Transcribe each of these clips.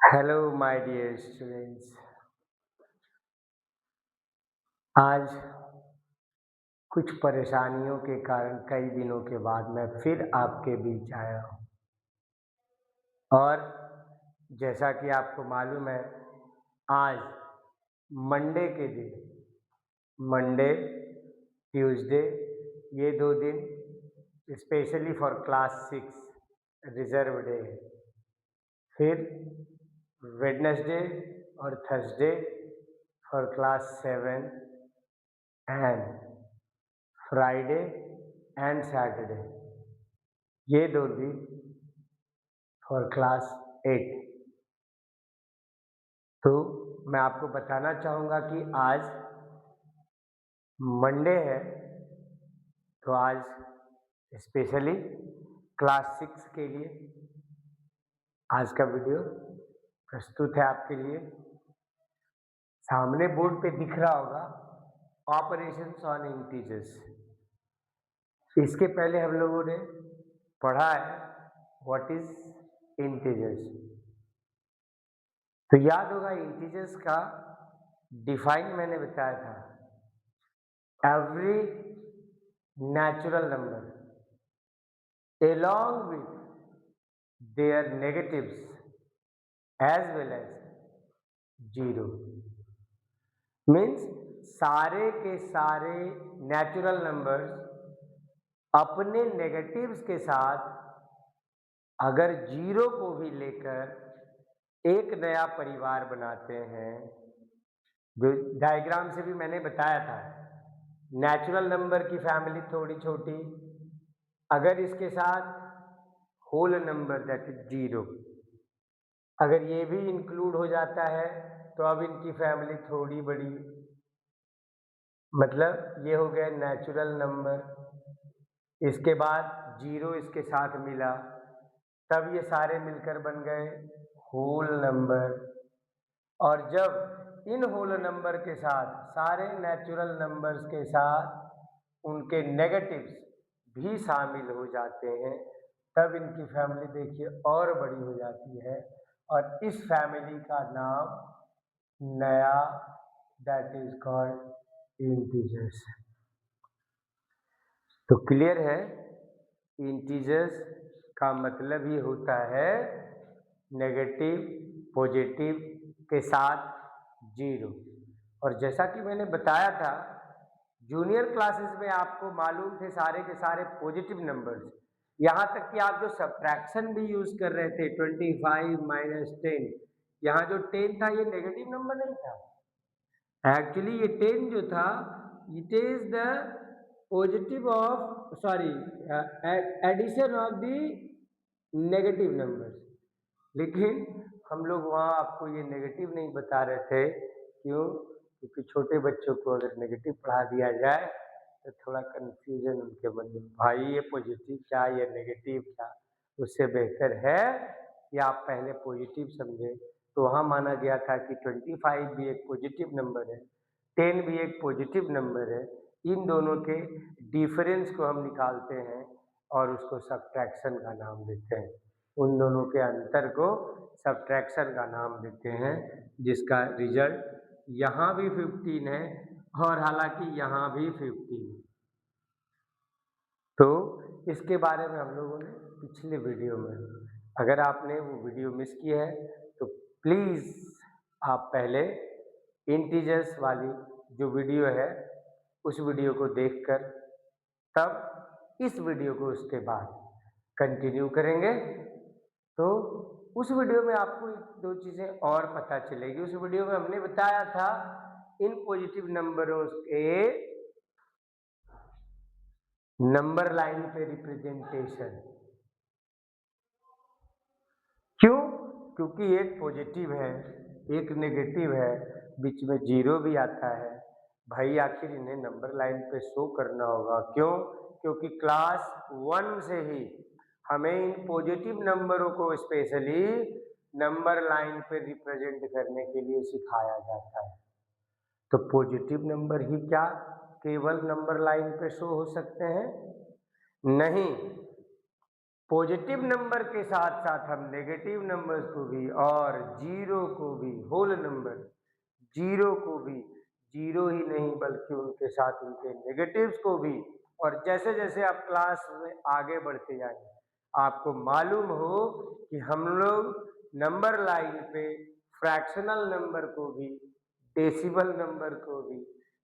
Hello my dear students. आज कुछ परेशानियों के कारण कई दिनों के बाद मैं फिर आपके बीच आया हूँ। और जैसा कि आपको मालूम है, आज मंडे के दिन मंडे, ट्यूसडे, ये 2 दिन specially for class 6 reserve day है। फिर वेडनेसडे और Thursday for class 7 and Friday and Saturday, ये 2 दिन फॉर क्लास 8। तो मैं आपको बताना चाहूँगा कि आज मंडे है, तो आज स्पेशली क्लास 6 के लिए आज का वीडियो प्रस्तुत है आपके लिए। सामने बोर्ड पे दिख रहा होगा ऑपरेशंस ऑन इंटीजर्स। इसके पहले हम लोगों ने पढ़ा है व्हाट इज इंटीजर्स। तो याद होगा इंटीजर्स का डिफाइन मैंने बताया था, every natural number along with their negatives as well as zero. Means सारे के सारे नेचुरल नंबर्स अपने नेगेटिव्स के साथ अगर जीरो को भी लेकर एक नया परिवार बनाते हैं, जो डायग्राम से भी मैंने बताया था। नेचुरल नंबर की फैमिली थोड़ी छोटी, अगर इसके साथ whole number that is zero, अगर ये भी इंक्लूड हो जाता है तो अब इनकी फैमिली थोड़ी बड़ी। मतलब ये हो गया नेचुरल नंबर, इसके बाद जीरो इसके साथ मिला, तब ये सारे मिलकर बन गए होल नंबर। और जब इन होल नंबर के साथ सारे नेचुरल नंबर्स के साथ उनके नेगेटिव्स भी शामिल हो जाते हैं, तब इनकी फैमिली देखिए और बड़ी हो जाती है, और इस फैमिली का नाम नया दैट इज कॉल्ड इंटीजर्स। तो क्लियर है, इंटीजर्स का मतलब ही होता है नेगेटिव पॉजिटिव के साथ जीरो। और जैसा कि मैंने बताया था, जूनियर क्लासेस में आपको मालूम थे सारे के सारे पॉजिटिव नंबर्स, यहाँ तक कि आप जो सब्ट्रैक्शन भी यूज कर रहे थे 25 माइनस 10, यहाँ जो 10 था ये नेगेटिव नंबर नहीं था। एक्चुअली ये 10 जो था, it is the positive of sorry addition of the negative numbers. लेकिन हम लोग वहाँ आपको ये नेगेटिव नहीं बता रहे थे। क्यों? क्योंकि छोटे बच्चों को अगर नेगेटिव पढ़ा दिया जाए तो थोड़ा कंफ्यूजन उनके मन में, भाई ये पॉजिटिव क्या, ये नेगेटिव क्या। उससे बेहतर है कि आप पहले पॉजिटिव समझे। तो वहाँ माना गया था कि 25 भी एक पॉजिटिव नंबर है, 10 भी एक पॉजिटिव नंबर है। इन दोनों के डिफरेंस को हम निकालते हैं और उसको सब्ट्रैक्शन का नाम देते हैं। उन दोनों के अंतर को सब्ट्रैक्शन का नाम देते हैं, जिसका रिजल्ट यहाँ भी 15 है और हालांकि यहाँ भी 15 है। तो इसके बारे में हम लोगों ने पिछले वीडियो में, अगर आपने वो वीडियो मिस की है तो प्लीज़ आप पहले इंटीजर्स वाली जो वीडियो है उस वीडियो को देखकर तब इस वीडियो को उसके बाद कंटिन्यू करेंगे। तो उस वीडियो में आपको दो चीज़ें और पता चलेगी। उस वीडियो में हमने बताया था इन पॉजिटिव नंबरों के नंबर लाइन पे रिप्रेजेंटेशन। क्यों? क्योंकि एक पॉजिटिव है, एक नेगेटिव है, बीच में जीरो भी आता है। भाई आखिर इन्हें नंबर लाइन पे शो करना होगा। क्यों? क्योंकि क्लास 1 से ही हमें इन पॉजिटिव नंबरों को स्पेशली नंबर लाइन पे रिप्रेजेंट करने के लिए सिखाया जाता है। तो पॉजिटिव नंबर ही क्या केवल नंबर लाइन पे शो हो सकते हैं? नहीं, पॉजिटिव नंबर के साथ साथ हम नेगेटिव नंबर्स को भी और जीरो को भी, होल नंबर जीरो को भी, जीरो ही नहीं बल्कि उनके साथ उनके नेगेटिव्स को भी, और जैसे जैसे आप क्लास में आगे बढ़ते जाएंगे आपको मालूम हो कि हम लोग नंबर लाइन पे फ्रैक्शनल नंबर को भी, डेसिमल नंबर को भी,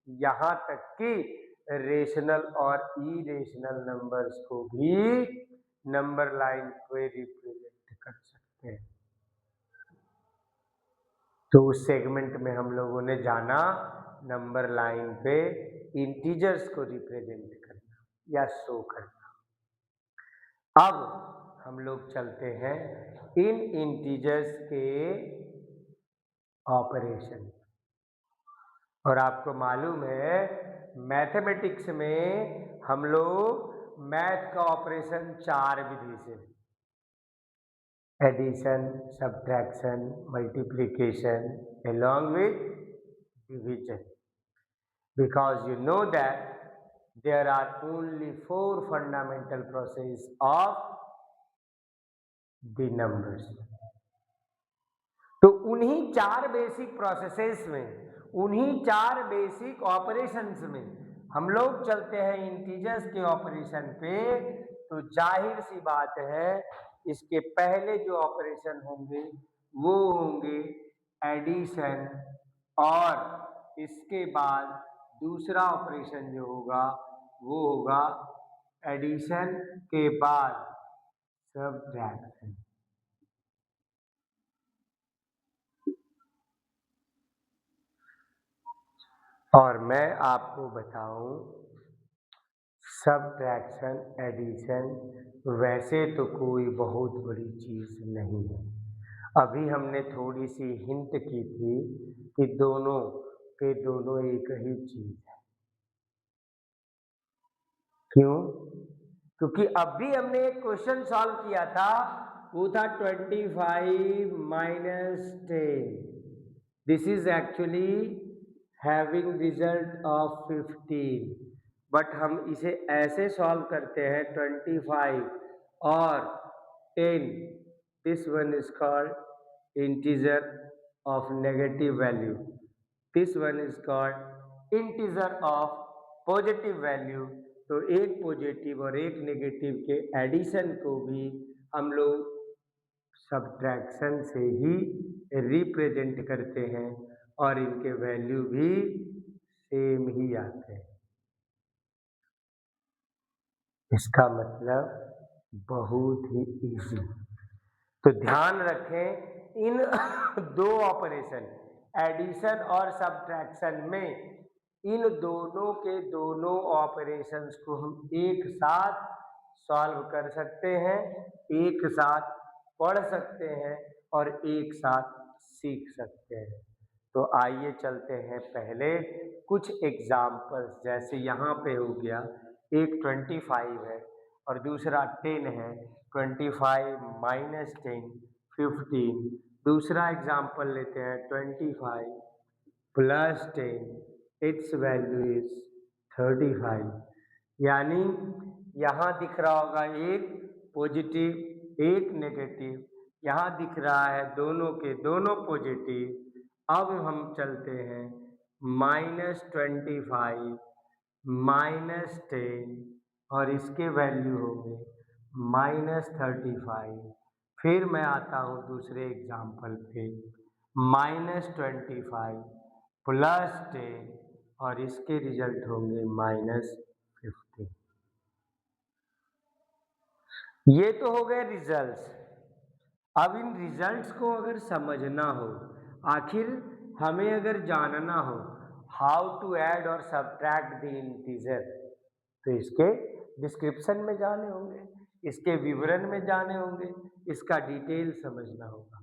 यहाँ तक कि रेशनल और इरेशनल नंबर्स को भी नंबर लाइन पे रिप्रेजेंट कर सकते हैं। तो उस सेगमेंट में हम लोगों ने जाना नंबर लाइन पे इंटीजर्स को रिप्रेजेंट करना या शो करना। अब हम लोग चलते हैं इन इंटीजर्स के ऑपरेशन, और आपको मालूम है मैथमेटिक्स में हम लोग मैथ का ऑपरेशन 4 विधि से, addition, subtraction, multiplication along with division, because you know that there are only 4 fundamental processes of the numbers. तो उन्हीं 4 बेसिक प्रोसेसेस में, उन्हीं 4 बेसिक ऑपरेशंस में हम लोग चलते हैं इंटीजर्स के ऑपरेशन पे। तो जाहिर सी बात है इसके पहले जो ऑपरेशन होंगे वो होंगे एडिशन, और इसके बाद दूसरा ऑपरेशन जो होगा वो होगा एडिशन के बाद सब्ट्रैक्शन। और मैं आपको बताऊं सब्ट्रैक्शन एडिशन वैसे तो कोई बहुत बड़ी चीज नहीं है। अभी हमने थोड़ी सी हिंट की थी कि दोनों के दोनों एक ही चीज है। क्यों? क्योंकि अभी हमने एक क्वेश्चन सॉल्व किया था, वो था 25 minus 10। This is actually having result of 15, but हम इसे ऐसे सॉल्व करते हैं 25 और 10, this one is called integer of negative value, this one is called integer of positive value. तो एक पॉजिटिव और एक नेगेटिव के एडिशन को भी हम लोग सब्ट्रैक्शन से ही रिप्रेजेंट करते हैं और इनके वैल्यू भी सेम ही आते हैं। इसका मतलब बहुत ही इजी। तो ध्यान रखें इन दो ऑपरेशन एडिशन और सब्ट्रैक्शन में, इन दोनों के दोनों ऑपरेशंस को हम एक साथ सॉल्व कर सकते हैं, एक साथ पढ़ सकते हैं और एक साथ सीख सकते हैं। तो आइए चलते हैं पहले कुछ एग्जाम्पल्स, जैसे यहाँ पे हो गया एक 25 है और दूसरा 10 है, 25 माइनस 10 15। दूसरा एग्जाम्पल लेते हैं 25 प्लस 10, इट्स वैल्यू इज 35। यानी यहाँ दिख रहा होगा एक पॉजिटिव एक नेगेटिव, यहाँ दिख रहा है दोनों के दोनों पॉजिटिव। अब हम चलते हैं -25 माइनस 10 और इसके वैल्यू होंगे -35। फिर मैं आता हूँ दूसरे एग्जाम्पल पे, -25 प्लस 10 और इसके रिजल्ट होंगे -15। ये तो हो गए रिजल्ट्स। अब इन रिजल्ट्स को अगर समझना हो, आखिर हमें अगर जानना हो हाउ टू ऐड और सब्ट्रैक्ट द इंटीजर, तो इसके डिस्क्रिप्शन में जाने होंगे, इसके विवरण में जाने होंगे, इसका डिटेल समझना होगा।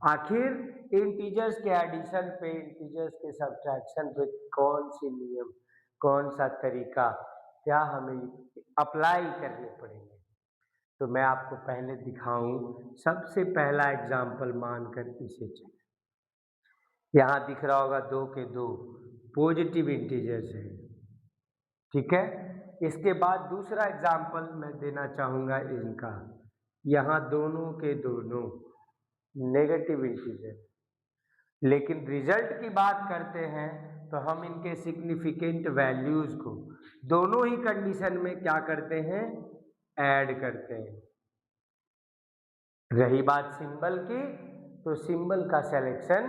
आखिर इंटीजर्स के एडिशन पे, इंटीजर्स के सब्ट्रैक्शन पे कौन सी नियम, कौन सा तरीका क्या हमें अप्लाई करने पड़ेंगे। तो मैं आपको पहले दिखाऊं, सबसे पहला एग्जाम्पल मानकर इसे चले। यहाँ दिख रहा होगा 2 के 2 पॉजिटिव इंटीजर्स है, ठीक है। इसके बाद दूसरा एग्जाम्पल मैं देना चाहूँगा इनका यहाँ दोनों के दोनों नेगेटिव इंटीजर। लेकिन रिजल्ट की बात करते हैं तो हम इनके सिग्निफिकेंट वैल्यूज को दोनों ही कंडीशन में क्या करते हैं, ऐड करते हैं। रही बात सिंबल की, तो सिंबल का सिलेक्शन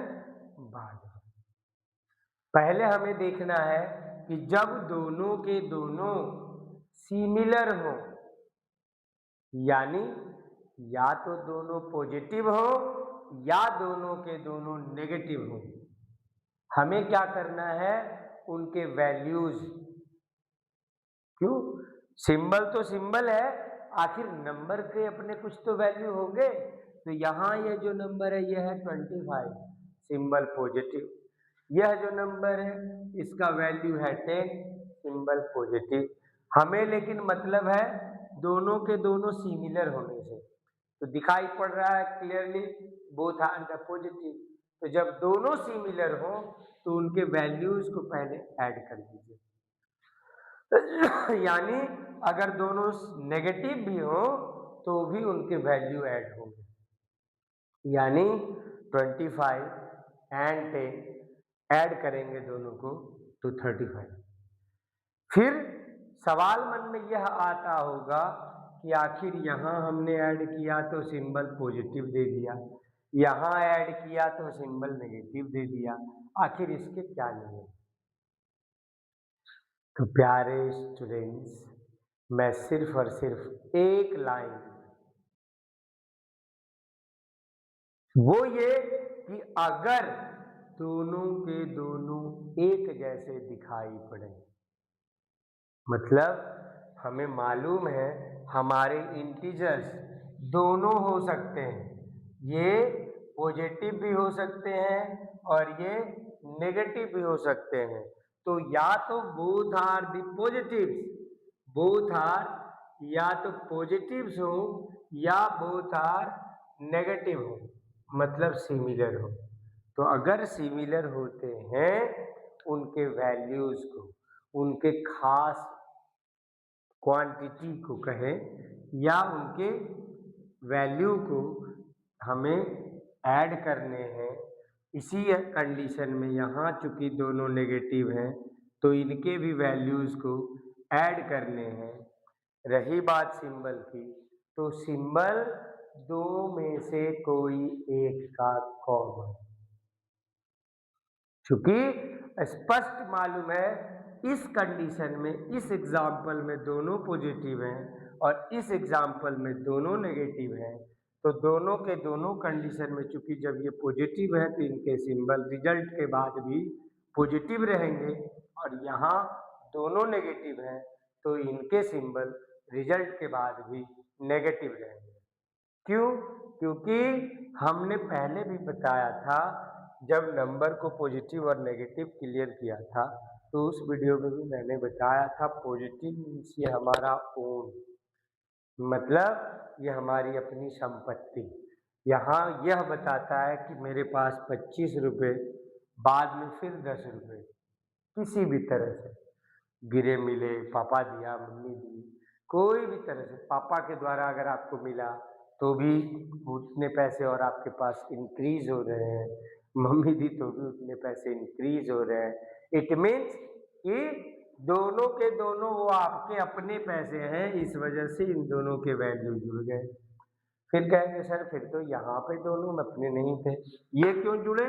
बाद में। पहले हमें देखना है कि जब दोनों के दोनों सिमिलर हो, यानी या तो दोनों पॉजिटिव हो या दोनों के दोनों नेगेटिव हो, हमें क्या करना है, उनके वैल्यूज। क्यों, सिंबल तो सिंबल है, आखिर नंबर के अपने कुछ तो वैल्यू होंगे। तो यहाँ ये जो नंबर है यह है 25, सिंबल पॉजिटिव। यह जो नंबर है इसका वैल्यू है 10, सिंबल पॉजिटिव। हमें लेकिन मतलब है दोनों के दोनों सिमिलर होने से। तो दिखाई पड़ रहा है clearly both are the positive. तो जब दोनों सिमिलर हो तो उनके वैल्यूज को पहले ऐड कर दीजिए। यानी अगर दोनों नेगेटिव भी हो तो भी उनके वैल्यू ऐड होंगे, यानी 25 एंड 10 ऐड करेंगे दोनों को तो 35। फिर सवाल मन में यह आता होगा कि आखिर यहाँ हमने ऐड किया तो सिंबल पॉजिटिव दे दिया, यहाँ ऐड किया तो सिंबल नेगेटिव दे दिया, आखिर इसके क्या नियम। तो प्यारे स्टूडेंट्स, मैं सिर्फ और सिर्फ एक लाइन, वो ये कि अगर दोनों के दोनों एक जैसे दिखाई पड़े, मतलब हमें मालूम है हमारे इंटीजर्स दोनों हो सकते हैं, ये पॉजिटिव भी हो सकते हैं और ये नेगेटिव भी हो सकते हैं। तो या तो both are the positives, both are, या तो पॉजिटिव्स हो या बोथ आर नेगेटिव हो, मतलब सिमिलर हो। तो अगर सिमिलर होते हैं उनके वैल्यूज को, उनके खास क्वांटिटी को कहें या उनके वैल्यू को हमें ऐड करने हैं। इसी कंडीशन में यहाँ चूंकि दोनों नेगेटिव हैं तो इनके भी वैल्यूज को ऐड करने हैं। रही बात सिंबल की, तो सिंबल दो में से कोई एक का कॉमन, चूंकि स्पष्ट मालूम है इस कंडीशन में, इस एग्जाम्पल में दोनों पॉजिटिव हैं और इस एग्जाम्पल में दोनों नेगेटिव हैं, तो दोनों के दोनों कंडीशन में चूंकि जब ये पॉजिटिव है तो इनके सिंबल रिजल्ट के बाद भी पॉजिटिव रहेंगे, और यहाँ दोनों नेगेटिव हैं तो इनके सिंबल रिजल्ट के बाद भी नेगेटिव रहेंगे। क्यों, क्योंकि हमने पहले भी बताया था जब नंबर को पॉजिटिव और नेगेटिव क्लियर किया था, तो उस वीडियो में भी मैंने बताया था पॉजिटिव मीन्स ये हमारा ओन, मतलब ये हमारी अपनी संपत्ति। यहाँ यह बताता है कि मेरे पास 25 रुपये, बाद में फिर 10 रुपये किसी भी तरह से गिरे मिले, पापा दिया, मम्मी दी, कोई भी तरह से पापा के द्वारा अगर आपको मिला तो भी उतने पैसे और आपके पास इंक्रीज हो रहे हैं, मम्मी दी तो भी उतने पैसे इंक्रीज हो रहे हैं। इट मीन्स कि दोनों के दोनों वो आपके अपने पैसे हैं, इस वजह से इन दोनों के वैल्यू जुड़ गए। फिर कहेंगे सर फिर तो यहाँ पे दोनों अपने नहीं थे, ये क्यों जुड़े?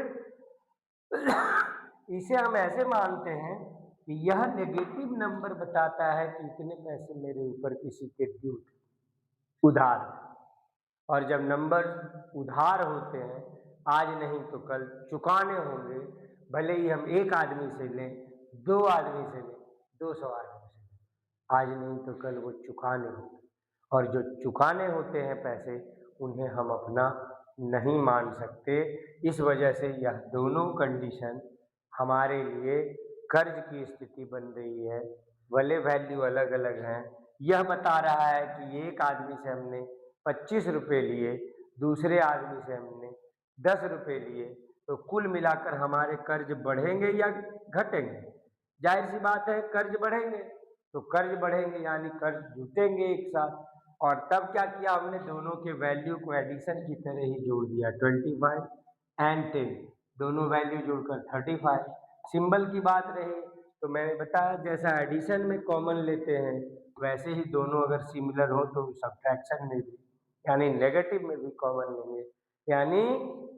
इसे हम ऐसे मानते हैं कि यह नेगेटिव नंबर बताता है कि इतने पैसे मेरे ऊपर किसी के ड्यू थे, उधार, और जब नंबर उधार होते हैं आज नहीं तो कल चुकाने होंगे, भले ही हम एक आदमी से लें, दो आदमी से लें, 200 आदमी से लें, आज नहीं तो कल वो चुकाने होंगे, और जो चुकाने होते हैं पैसे उन्हें हम अपना नहीं मान सकते। इस वजह से यह दोनों कंडीशन हमारे लिए कर्ज की स्थिति बन रही है, भले वैल्यू अलग अलग हैं। यह बता रहा है कि एक आदमी से हमने 25 रुपये लिए, दूसरे आदमी से हमने 10 रुपये लिए, तो कुल मिलाकर हमारे कर्ज बढ़ेंगे या घटेंगे? जाहिर सी बात है कर्ज बढ़ेंगे, तो कर्ज बढ़ेंगे यानी कर्ज जुटेंगे एक साथ, और तब क्या किया हमने, दोनों के वैल्यू को एडिशन की तरह ही जोड़ दिया, 25 एंड 10, दोनों वैल्यू जोड़कर 35। सिंबल की बात रही तो मैंने बताया जैसा एडिशन में कॉमन लेते हैं वैसे ही दोनों अगर सिमिलर हो तो सब्ट्रैक्शन में भी यानी नेगेटिव में भी कॉमन लेंगे, यानी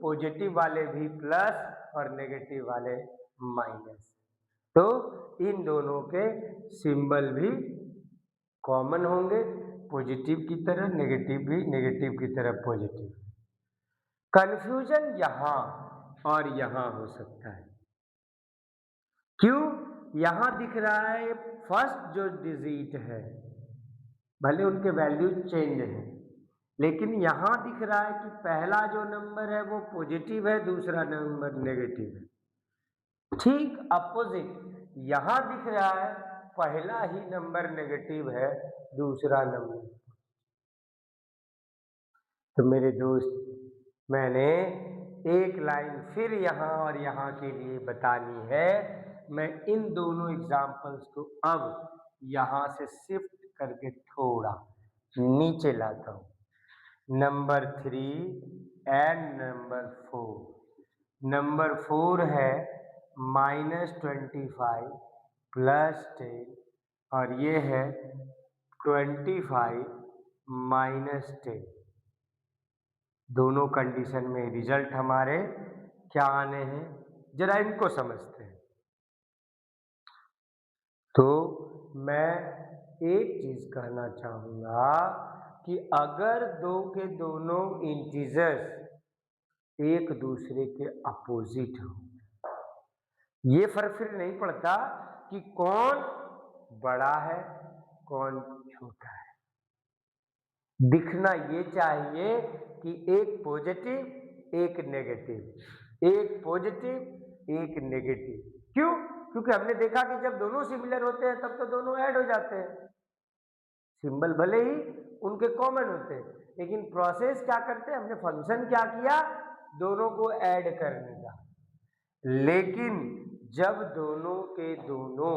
पॉजिटिव वाले भी प्लस और नेगेटिव वाले माइनस। तो इन दोनों के सिंबल भी कॉमन होंगे, पॉजिटिव की तरह नेगेटिव भी, नेगेटिव की तरह पॉजिटिव। कंफ्यूजन यहाँ और यहाँ हो सकता है। क्यों? यहाँ दिख रहा है फर्स्ट जो डिजिट है, भले उनके वैल्यू चेंज है, लेकिन यहाँ दिख रहा है कि पहला जो नंबर है वो पॉजिटिव है, दूसरा नंबर नेगेटिव है। ठीक अपोजिट यहाँ दिख रहा है पहला ही नंबर नेगेटिव है, दूसरा नंबर। तो मेरे दोस्त मैंने एक लाइन फिर यहाँ और यहाँ के लिए बतानी है। मैं इन दोनों एग्जाम्पल्स को अब यहाँ से शिफ्ट करके थोड़ा नीचे लाता हूँ। Number 3 and number 4। नंबर 4 है -25 + 10 और ये है 25 - 10। दोनों कंडीशन में रिजल्ट हमारे क्या आने हैं, जरा इनको समझते हैं। तो मैं एक चीज कहना चाहूंगा कि अगर दो के दोनों इंटीजर्स एक दूसरे के अपोजिट हो, ये फर्क फिर नहीं पड़ता कि कौन बड़ा है कौन छोटा है, दिखना ये चाहिए कि एक पॉजिटिव एक नेगेटिव, एक पॉजिटिव एक नेगेटिव। क्यों? क्योंकि हमने देखा कि जब दोनों सिमिलर होते हैं तब तो दोनों ऐड हो जाते हैं, सिंबल भले ही उनके कॉमन होते हैं, लेकिन प्रोसेस क्या करते हैं, हमने फंक्शन क्या किया, दोनों को ऐड करने का। लेकिन जब दोनों के दोनों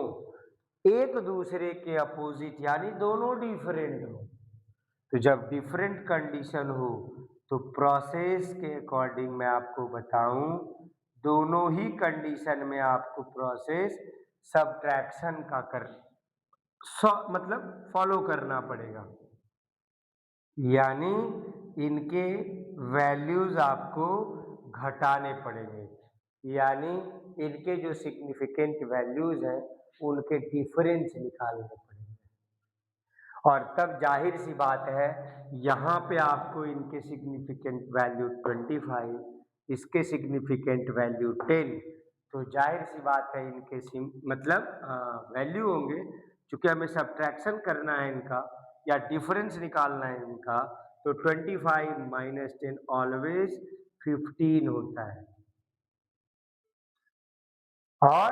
एक दूसरे के अपोजिट यानी दोनों डिफरेंट हो, तो जब डिफरेंट कंडीशन हो तो प्रोसेस के अकॉर्डिंग मैं आपको बताऊं, दोनों ही कंडीशन में आपको प्रोसेस सब्ट्रैक्शन का मतलब फॉलो करना पड़ेगा, यानी इनके वैल्यूज आपको घटाने पड़ेंगे, यानी इनके जो सिग्निफिकेंट वैल्यूज हैं उनके डिफरेंस निकालने पड़ेंगे। और तब जाहिर सी बात है यहाँ पे आपको इनके सिग्निफिकेंट वैल्यू 25, इसके सिग्निफिकेंट वैल्यू 10, तो जाहिर सी बात है इनके मतलब वैल्यू होंगे, चूंकि हमें सब्ट्रैक्शन करना है इनका या डिफरेंस निकालना है इनका, तो 25 - 10 ऑलवेज 15 होता है, और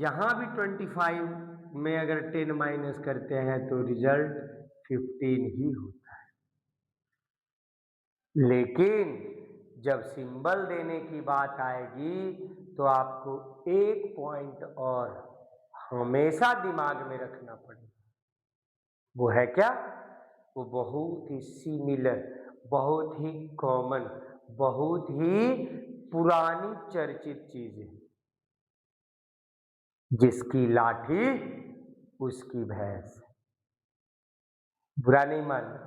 यहाँ भी 25 में अगर 10 माइनस करते हैं तो रिजल्ट 15 ही होता है। लेकिन जब सिंबल देने की बात आएगी तो आपको एक पॉइंट और हमेशा दिमाग में रखना पड़ेगा, वो है क्या? वो बहुत ही सिमिलर, बहुत ही कॉमन, बहुत ही पुरानी चर्चित चीज है, जिसकी लाठी उसकी भैंस। बुरा नहीं मानना,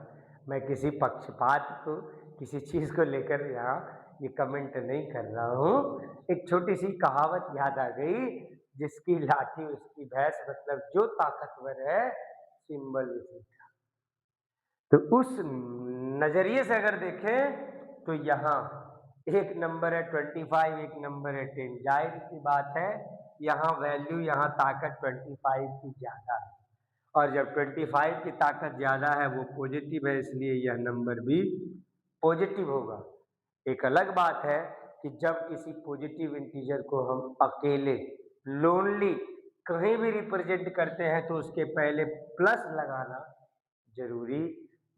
मैं किसी पक्षपात को किसी चीज को लेकर यहाँ ये कमेंट नहीं कर रहा हूँ। एक छोटी सी कहावत याद आ गई, जिसकी लाठी उसकी भैंस, मतलब जो ताकतवर है सिंबल उसी का। तो उस नजरिए से अगर देखें तो यहाँ एक नंबर है 25, एक नंबर है 10, जाहिर सी बात है यहाँ वैल्यू, यहाँ ताकत 25 की ज्यादा है, और जब 25 की ताकत ज्यादा है वो पॉजिटिव है, इसलिए यह नंबर भी पॉजिटिव होगा। एक अलग बात है कि जब किसी पॉजिटिव इंटीजर को हम अकेले लोनली कहीं भी रिप्रेजेंट करते हैं तो उसके पहले प्लस लगाना जरूरी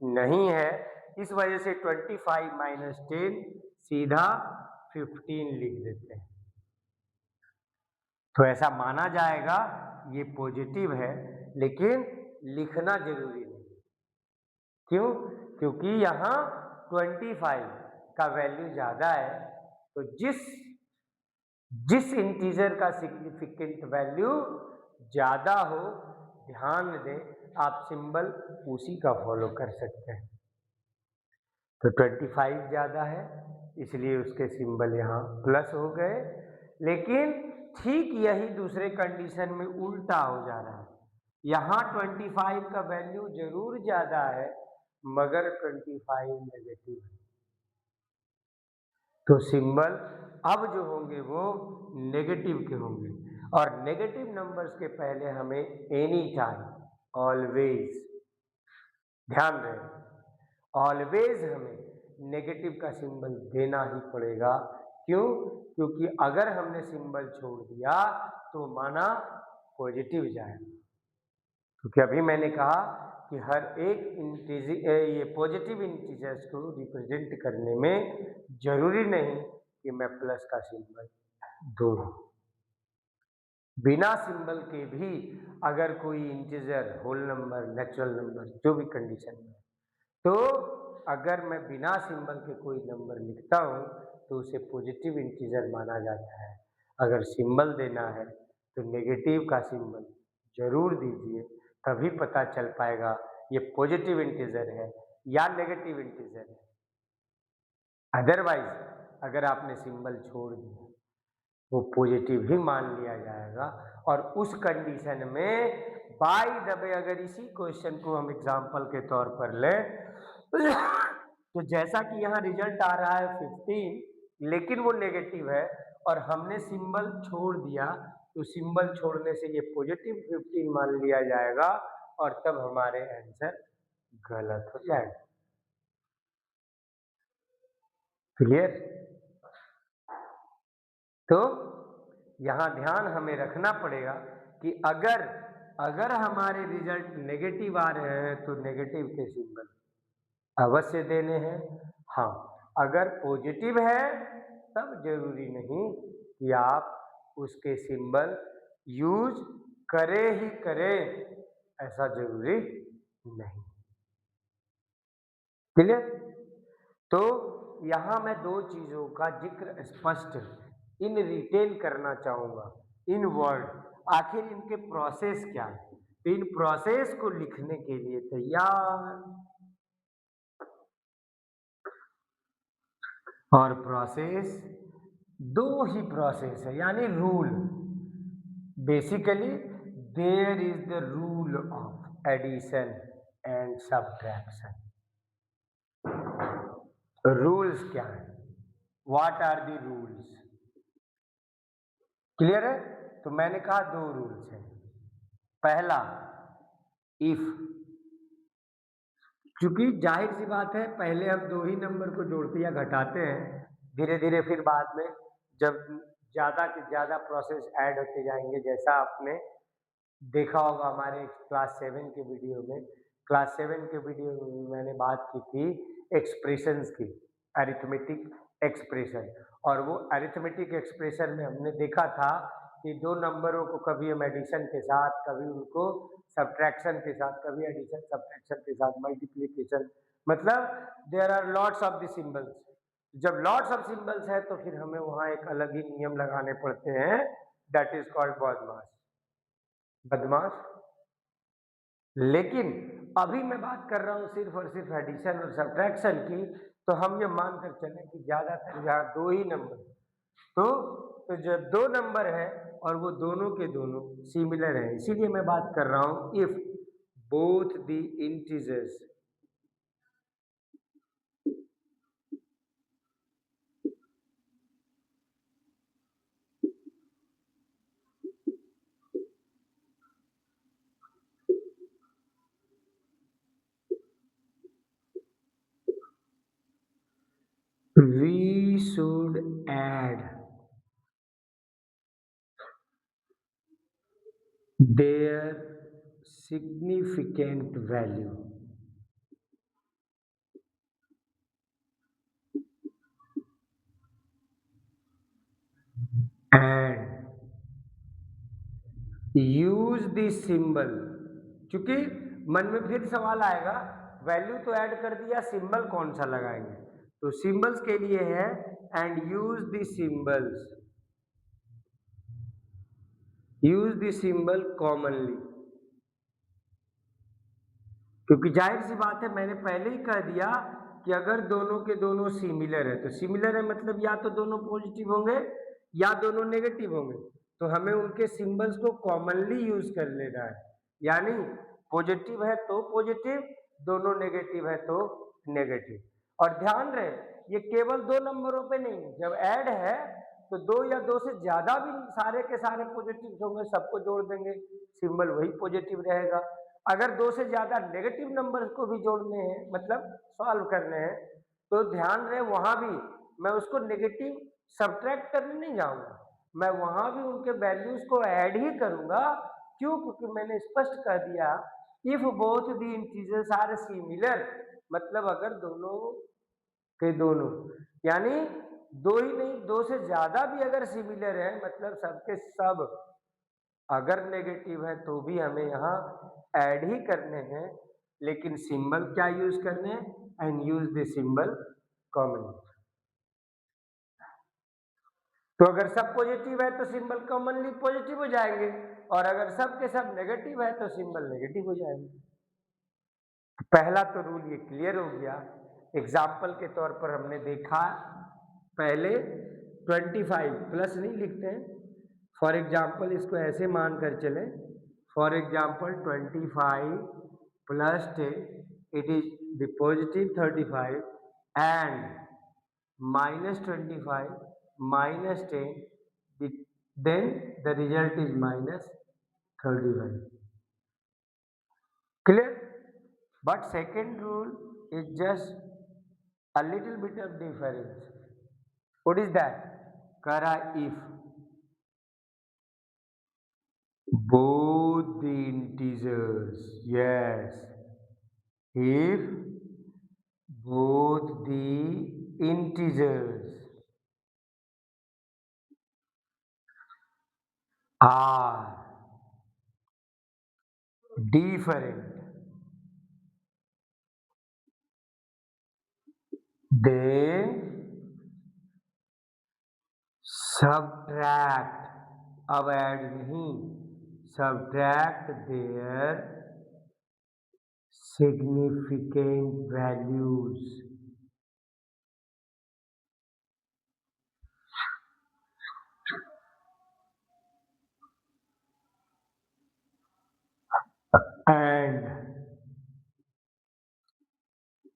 नहीं है, इस वजह से 25 - 10 सीधा 15 लिख देते हैं, तो ऐसा माना जाएगा ये पॉजिटिव है, लेकिन लिखना जरूरी नहीं। क्यों? क्योंकि यहाँ 25 का वैल्यू ज़्यादा है, तो जिस जिस इंटीजर का सिग्निफिकेंट वैल्यू ज़्यादा हो, ध्यान दें, आप सिंबल उसी का फॉलो कर सकते हैं। तो 25 ज़्यादा है, इसलिए उसके सिंबल यहाँ प्लस हो गए, लेकिन ठीक यही दूसरे कंडीशन में उल्टा हो जा रहा है। यहाँ 25 का वैल्यू जरूर ज़्यादा है, मगर 25 नेगेटिव है, तो सिंबल अब जो होंगे वो नेगेटिव के होंगे, और नेगेटिव नंबर्स के पहले हमें एनी टाइम, ऑलवेज, ध्यान रहे, ऑलवेज हमें नेगेटिव का सिंबल देना ही पड़ेगा। क्यों? क्योंकि अगर हमने सिंबल छोड़ दिया तो माना पॉजिटिव जाएगा, क्योंकि अभी मैंने कहा कि हर एक ये पॉजिटिव इंटीजर्स को रिप्रेजेंट करने में जरूरी नहीं कि मैं प्लस का सिंबल दूं। बिना सिंबल के भी अगर कोई integer, whole number, natural number, जो भी कंडीशन में, तो अगर मैं बिना सिंबल के कोई नंबर लिखता हूं तो उसे पॉजिटिव इंटीजर माना जाता है। अगर सिंबल देना है तो नेगेटिव का सिंबल जरूर दीजिए, तभी पता चल पाएगा ये पॉजिटिव इंटीजर है या नेगेटिव इंटीजर है। अदरवाइज अगर आपने सिंबल छोड़ दिया वो पॉजिटिव ही मान लिया जाएगा, और उस कंडीशन में बाय द वे अगर इसी क्वेश्चन को हम एग्जांपल के तौर पर लें तो जैसा कि यहाँ रिजल्ट आ रहा है 15, लेकिन वो नेगेटिव है और हमने सिंबल छोड़ दिया, तो सिंबल छोड़ने से ये पॉजिटिव 15 मान लिया जाएगा और तब हमारे आंसर गलत हो जाएगा। क्लियर? तो यहाँ ध्यान हमें रखना पड़ेगा कि अगर अगर हमारे रिजल्ट नेगेटिव आ रहे हैं तो नेगेटिव के सिंबल अवश्य देने हैं। हाँ, अगर पॉजिटिव है तब जरूरी नहीं कि आप उसके सिंबल यूज करें ही करें, ऐसा जरूरी नहीं। क्लियर? तो यहाँ मैं दो चीजों का जिक्र स्पष्ट इन डिटेल करना चाहूंगा, इन वर्ड, आखिर इनके प्रोसेस क्या है। तो इन प्रोसेस को लिखने के लिए तैयार, और प्रोसेस दो ही प्रोसेस है, यानी rule. Basically there is the rule of addition and subtraction. Rules क्या है? What are the rules? Clear है? तो मैंने कहा दो रूल्स हैं। पहला, इफ, क्योंकि जाहिर सी बात है पहले हम दो ही नंबर को जोड़ते या घटाते हैं, धीरे धीरे फिर बाद में जब ज्यादा से ज्यादा प्रोसेस ऐड होते जाएंगे, जैसा आपने देखा होगा हमारे क्लास 7 के वीडियो में। क्लास 7 के वीडियो में मैंने बात की थी एक्सप्रेशंस की, अरिथमेटिक एक्सप्रेशन, और वो अरिथमेटिक एक्सप्रेशन में हमने देखा था कि दो नंबरों को कभी हम एडिशन के साथ, कभी उनको सब्ट्रैक्शन के साथ, कभी एडिशन सब्ट्रैक्शन के साथ, मल्टीप्लिकेशन, मतलब there are lots of the symbols. जब लॉट्स ऑफ सिंबल्स है तो फिर हमें वहां एक अलग ही नियम लगाने पड़ते हैं, दैट इज कॉल्ड बदमाश, बदमाश। लेकिन अभी मैं बात कर रहा हूं सिर्फ और सिर्फ एडिशन और सब्ट्रैक्शन की, तो हम ये मानकर चलें कि ज्यादातर यहाँ दो ही नंबर, तो जब दो नंबर है और वो दोनों के दोनों सिमिलर है, इसीलिए मैं बात कर रहा हूं if both the integers we should add their significant value and use the symbol। क्योंकि मन में फिर सवाल आएगा वैल्यू तो ऐड कर दिया, सिंबल कौन सा लगाएंगे? तो सिंबल्स के लिए है and use the symbol commonly, क्योंकि जाहिर सी बात है, मैंने पहले ही कह दिया कि अगर दोनों के दोनों सिमिलर है, तो सिमिलर है मतलब या तो दोनों पॉजिटिव होंगे या दोनों नेगेटिव होंगे, तो हमें उनके सिंबल्स को कॉमनली यूज कर लेना है। यानी पॉजिटिव है तो पॉजिटिव, दोनों नेगेटिव है तो नेगेटिव। और ध्यान रहे, ये केवल दो नंबरों पे नहीं, जब ऐड है तो दो या दो से ज्यादा भी सारे के सारे पॉजिटिव होंगे, सबको जोड़ देंगे, सिंबल वही पॉजिटिव रहेगा। अगर दो से ज्यादा नेगेटिव नंबर को भी जोड़ने हैं, मतलब सॉल्व करने हैं, तो ध्यान रहे वहां भी मैं उसको नेगेटिव सब्ट्रैक्ट करने नहीं जाऊंगा, मैं वहां भी उनके वैल्यूज को ऐड ही करूंगा। क्यों? क्योंकि मैंने स्पष्ट कर दिया, if both the integers are similar, मतलब अगर दोनों के दोनों, यानी दो ही नहीं, दो से ज्यादा भी अगर सिमिलर है, मतलब सबके सब अगर नेगेटिव है तो भी हमें यहाँ ऐड ही करने हैं, लेकिन सिंबल क्या यूज करने हैं? And use the symbol common. तो अगर सब पॉजिटिव है तो सिंबल कॉमनली पॉजिटिव हो जाएंगे, और अगर सब के सब नेगेटिव है तो सिंबल नेगेटिव हो जाएंगे। पहला तो रूल ये क्लियर हो गया। एग्जाम्पल के तौर पर हमने देखा, पहले 25 प्लस नहीं लिखते हैं, फॉर एग्जाम्पल इसको ऐसे मान कर चले, for example 25 plus 10, it is the positive 35 and minus 25 minus 10, then the result is minus 35. Clear? But second rule is just a little bit of difference. What is that? Kara if both the integers, yes, if both the integers are different, then subtract, अब add नहीं, subtract their significant values, and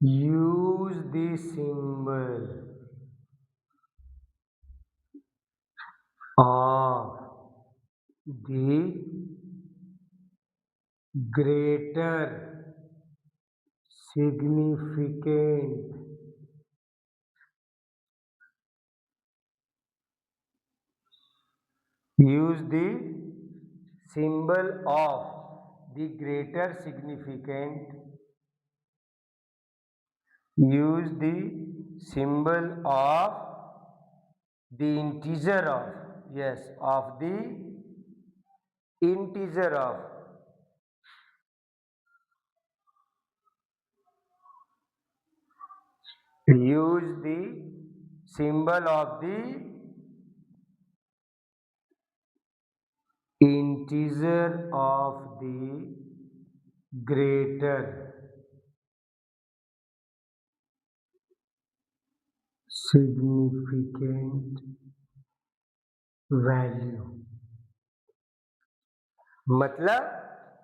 use the symbol of the greater significant use the symbol of the greater significant, use the symbol of the integer of, yes, of the integer of, use the symbol of the integer of the greater significant value। मतलब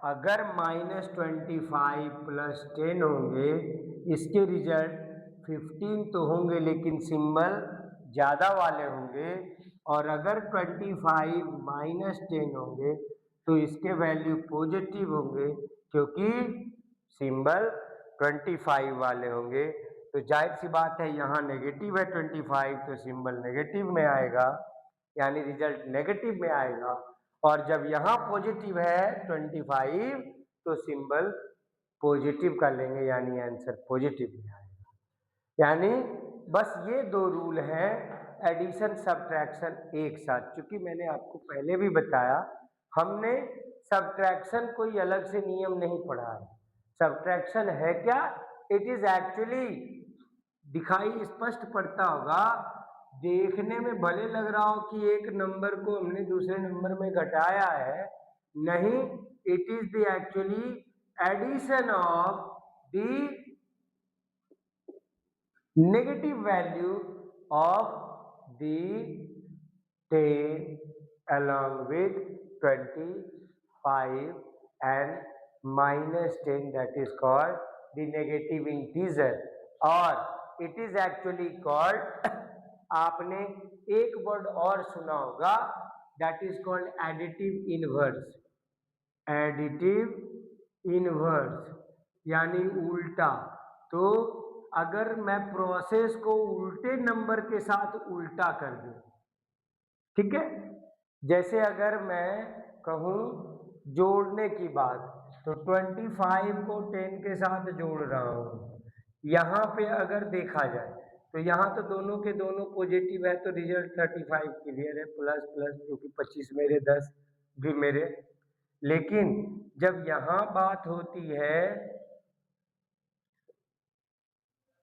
अगर -25 plus 10 होंगे, इसके result 15 तो होंगे, लेकिन symbol ज्यादा वाले होंगे, और अगर 25 माइनस 10 होंगे तो इसके वैल्यू पॉजिटिव होंगे, क्योंकि सिंबल 25 वाले होंगे। तो जाहिर सी बात है, यहाँ नेगेटिव है 25, तो सिंबल नेगेटिव में आएगा, यानी रिजल्ट नेगेटिव में आएगा। और जब यहाँ पॉजिटिव है 25, तो सिंबल पॉजिटिव कर लेंगे, यानी आंसर पॉजिटिव में आएगा। यानी बस ये दो रूल हैं, एडिशन सब्ट्रैक्शन एक साथ। चूंकि मैंने आपको पहले भी बताया, हमने सब्ट्रैक्शन कोई अलग से नियम नहीं पढ़ा है। सब्ट्रैक्शन है क्या? इट इज एक्चुअली, दिखाई स्पष्ट पड़ता होगा, देखने में भले लग रहा हो कि एक नंबर को हमने दूसरे नंबर में घटाया है, नहीं, it is the actually addition of the negative value of the 10 along with 25 and minus 10, that is called the negative integer, और it is actually called आपने एक वर्ड और सुना होगा, that is called additive inverse, additive inverse यानी उल्टा। तो अगर मैं प्रोसेस को उल्टे नंबर के साथ उल्टा कर दूं, ठीक है, जैसे अगर मैं कहूं जोड़ने की बात, तो 25 को 10 के साथ जोड़ रहा हूं, यहां पे अगर देखा जाए तो यहां तो दोनों के दोनों पॉजिटिव है, तो रिजल्ट 35 क्लियर है, प्लस प्लस, क्योंकि 25 मेरे 10 भी मेरे। लेकिन जब यहां बात होती है,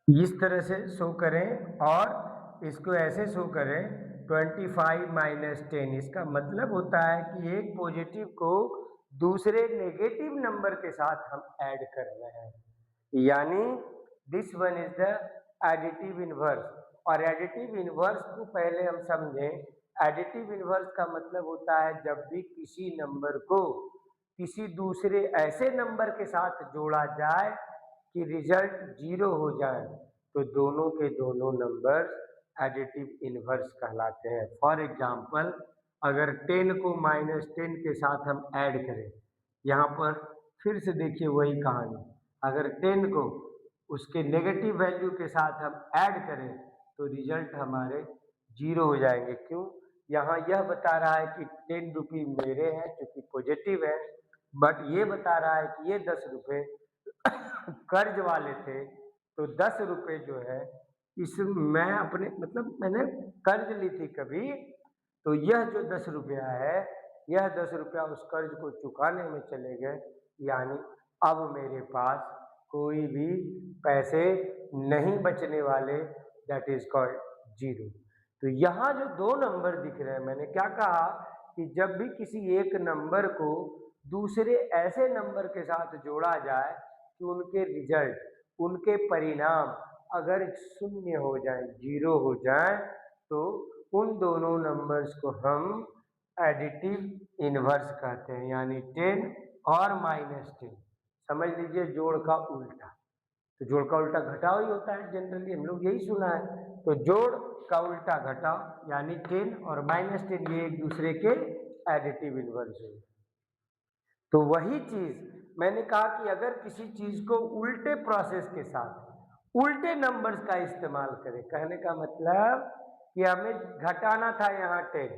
इस तरह से शो करें और इसको ऐसे शो करें 25 माइनस 10, इसका मतलब होता है कि एक पॉजिटिव को दूसरे नेगेटिव नंबर के साथ हम ऐड कर रहे हैं, यानी this one is the additive inverse. और एडिटिव इनवर्स को पहले हम समझें। एडिटिव इनवर्स का मतलब होता है जब भी किसी नंबर को किसी दूसरे ऐसे नंबर के साथ जोड़ा जाए कि रिजल्ट 0 हो जाए, तो दोनों के दोनों नंबर एडिटिव इनवर्स कहलाते हैं। फॉर एग्जाम्पल, अगर 10 को माइनस 10 के साथ हम ऐड करें, यहाँ पर फिर से देखिए वही कहानी, अगर 10 को उसके नेगेटिव वैल्यू के साथ हम ऐड करें तो रिजल्ट हमारे 0 हो जाएंगे। क्यों? यहाँ यह बता रहा है कि 10 रुपये मेरे हैं क्योंकि पॉजिटिव है, बट ये बता रहा है कि ये 10 रुपये कर्ज वाले थे, तो 10 रुपये जो है इस मैं अपने मतलब मैंने कर्ज ली थी कभी, तो यह जो 10 रुपया है, यह 10 रुपया उस कर्ज को चुकाने में चले गए, यानी अब मेरे पास कोई भी पैसे नहीं बचने वाले, दैट इज कॉल्ड 0। तो यहाँ जो दो नंबर दिख रहे हैं, मैंने क्या कहा कि जब भी किसी एक नंबर को दूसरे ऐसे नंबर के साथ जोड़ा जाए कि उनके रिजल्ट, उनके परिणाम अगर 0 हो जाए, 0 हो जाए, तो उन दोनों नंबर्स को हम एडिटिव इनवर्स कहते हैं, यानी 10 और माइनस 10। समझ लीजिए जोड़ का उल्टा। तो जोड़ का उल्टा घटाव ही होता है, जनरली हम लोग यही सुना है। तो जोड़ का उल्टा घटाव यानी 10 और माइनस 10, ये एक दूसरे के एडिटिव इनवर्स है। तो वही चीज मैंने कहा कि अगर किसी चीज को उल्टे प्रोसेस के साथ उल्टे नंबर्स का इस्तेमाल करें, कहने का मतलब कि हमें घटाना था यहाँ 10,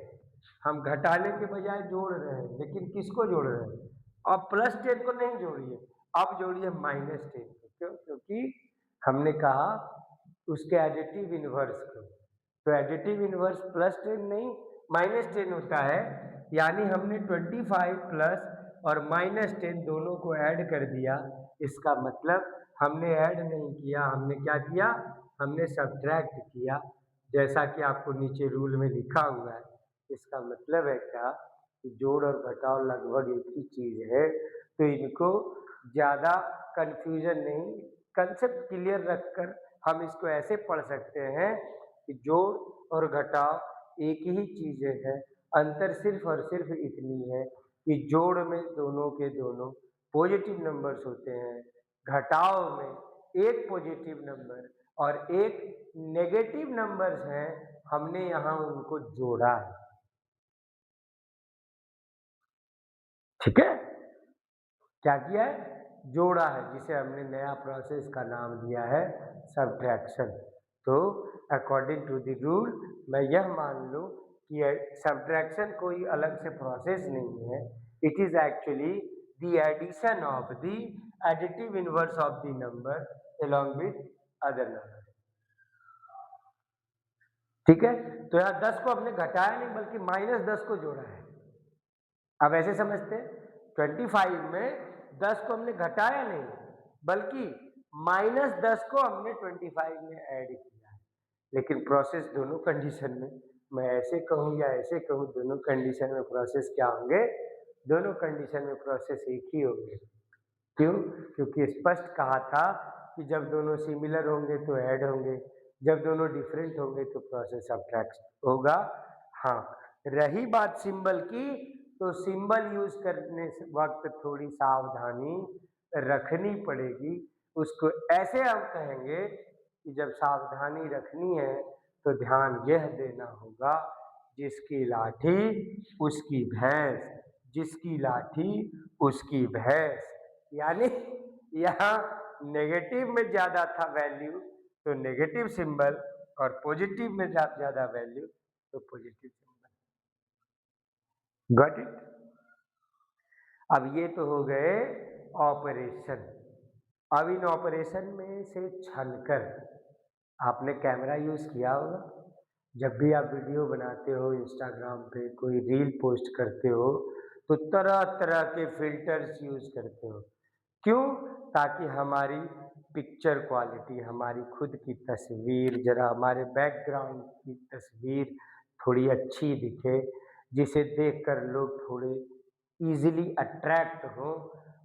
हम घटाने के बजाय जोड़ रहे हैं, लेकिन किसको जोड़ रहे हैं? अब प्लस 10 को नहीं जोड़िए, अब जोड़िए माइनस 10 को। क्यों? क्योंकि हमने कहा उसके एडिटिव इनवर्स को। तो एडिटिव इनवर्स प्लस 10 नहीं माइनस 10 होता है, यानी हमने 25 प्लस और माइनस 10 दोनों को ऐड कर दिया। इसका मतलब हमने ऐड नहीं किया, हमने क्या किया? हमने सब्ट्रैक्ट किया, जैसा कि आपको नीचे रूल में लिखा हुआ है। इसका मतलब है क्या कि जोड़ और घटाव लगभग एक ही चीज है, तो इनको ज़्यादा कंफ्यूजन नहीं, कंसेप्ट क्लियर रखकर हम इसको ऐसे पढ़ सकते हैं कि जोड़ और घटाव एक ही चीज़ें हैं। अंतर सिर्फ और सिर्फ इतनी है कि जोड़ में दोनों के दोनों पॉजिटिव नंबर्स होते हैं, घटाव में एक पॉजिटिव नंबर और एक नेगेटिव नंबर्स हैं, हमने यहाँ उनको जोड़ा है। ठीक है, क्या किया है? जोड़ा है, जिसे हमने नया प्रोसेस का नाम दिया है सब्ट्रैक्शन। तो अकॉर्डिंग टू द रूल मैं यह मान लूँ कि सब्ट्रैक्शन कोई अलग से प्रोसेस नहीं है, it is actually the addition of the additive inverse of the number along with other number. ठीक है, तो यहाँ 10 को हमने घटाया नहीं बल्कि माइनस 10 को जोड़ा है। अब ऐसे समझते हैं, 25 में 10 को हमने घटाया नहीं बल्कि -10 को हमने 25 में ऐड किया है, लेकिन प्रोसेस दोनों कंडीशन में, मैं ऐसे कहूँ या ऐसे कहूँ, दोनों कंडीशन में प्रोसेस क्या होंगे? दोनों कंडीशन में प्रोसेस एक ही होंगे। क्यों? क्योंकि स्पष्ट कहा था कि जब दोनों सिमिलर होंगे तो ऐड होंगे, जब दोनों डिफरेंट होंगे तो प्रोसेस सब्ट्रैक्ट होगा। हाँ, रही बात सिंबल की, तो सिंबल यूज करने से वक्त थोड़ी सावधानी रखनी पड़ेगी। उसको ऐसे हम कहेंगे कि जब सावधानी रखनी है तो ध्यान यह देना होगा, जिसकी लाठी उसकी भैंस, जिसकी लाठी उसकी भैंस। यानी यहाँ नेगेटिव में ज्यादा था वैल्यू तो नेगेटिव सिंबल, और पॉजिटिव में ज्यादा वैल्यू तो पॉजिटिव सिंबल। Got it? अब ये तो हो गए ऑपरेशन। अब इन ऑपरेशन में से छलकर आपने कैमरा यूज किया होगा। जब भी आप वीडियो बनाते हो, इंस्टाग्राम पे कोई रील पोस्ट करते हो, तो तरह तरह के फिल्टर्स यूज करते हो। क्यों? ताकि हमारी पिक्चर क्वालिटी, हमारी खुद की तस्वीर, जरा हमारे बैकग्राउंड की तस्वीर थोड़ी अच्छी दिखे, जिसे देखकर लोग थोड़े इजीली अट्रैक्ट हो,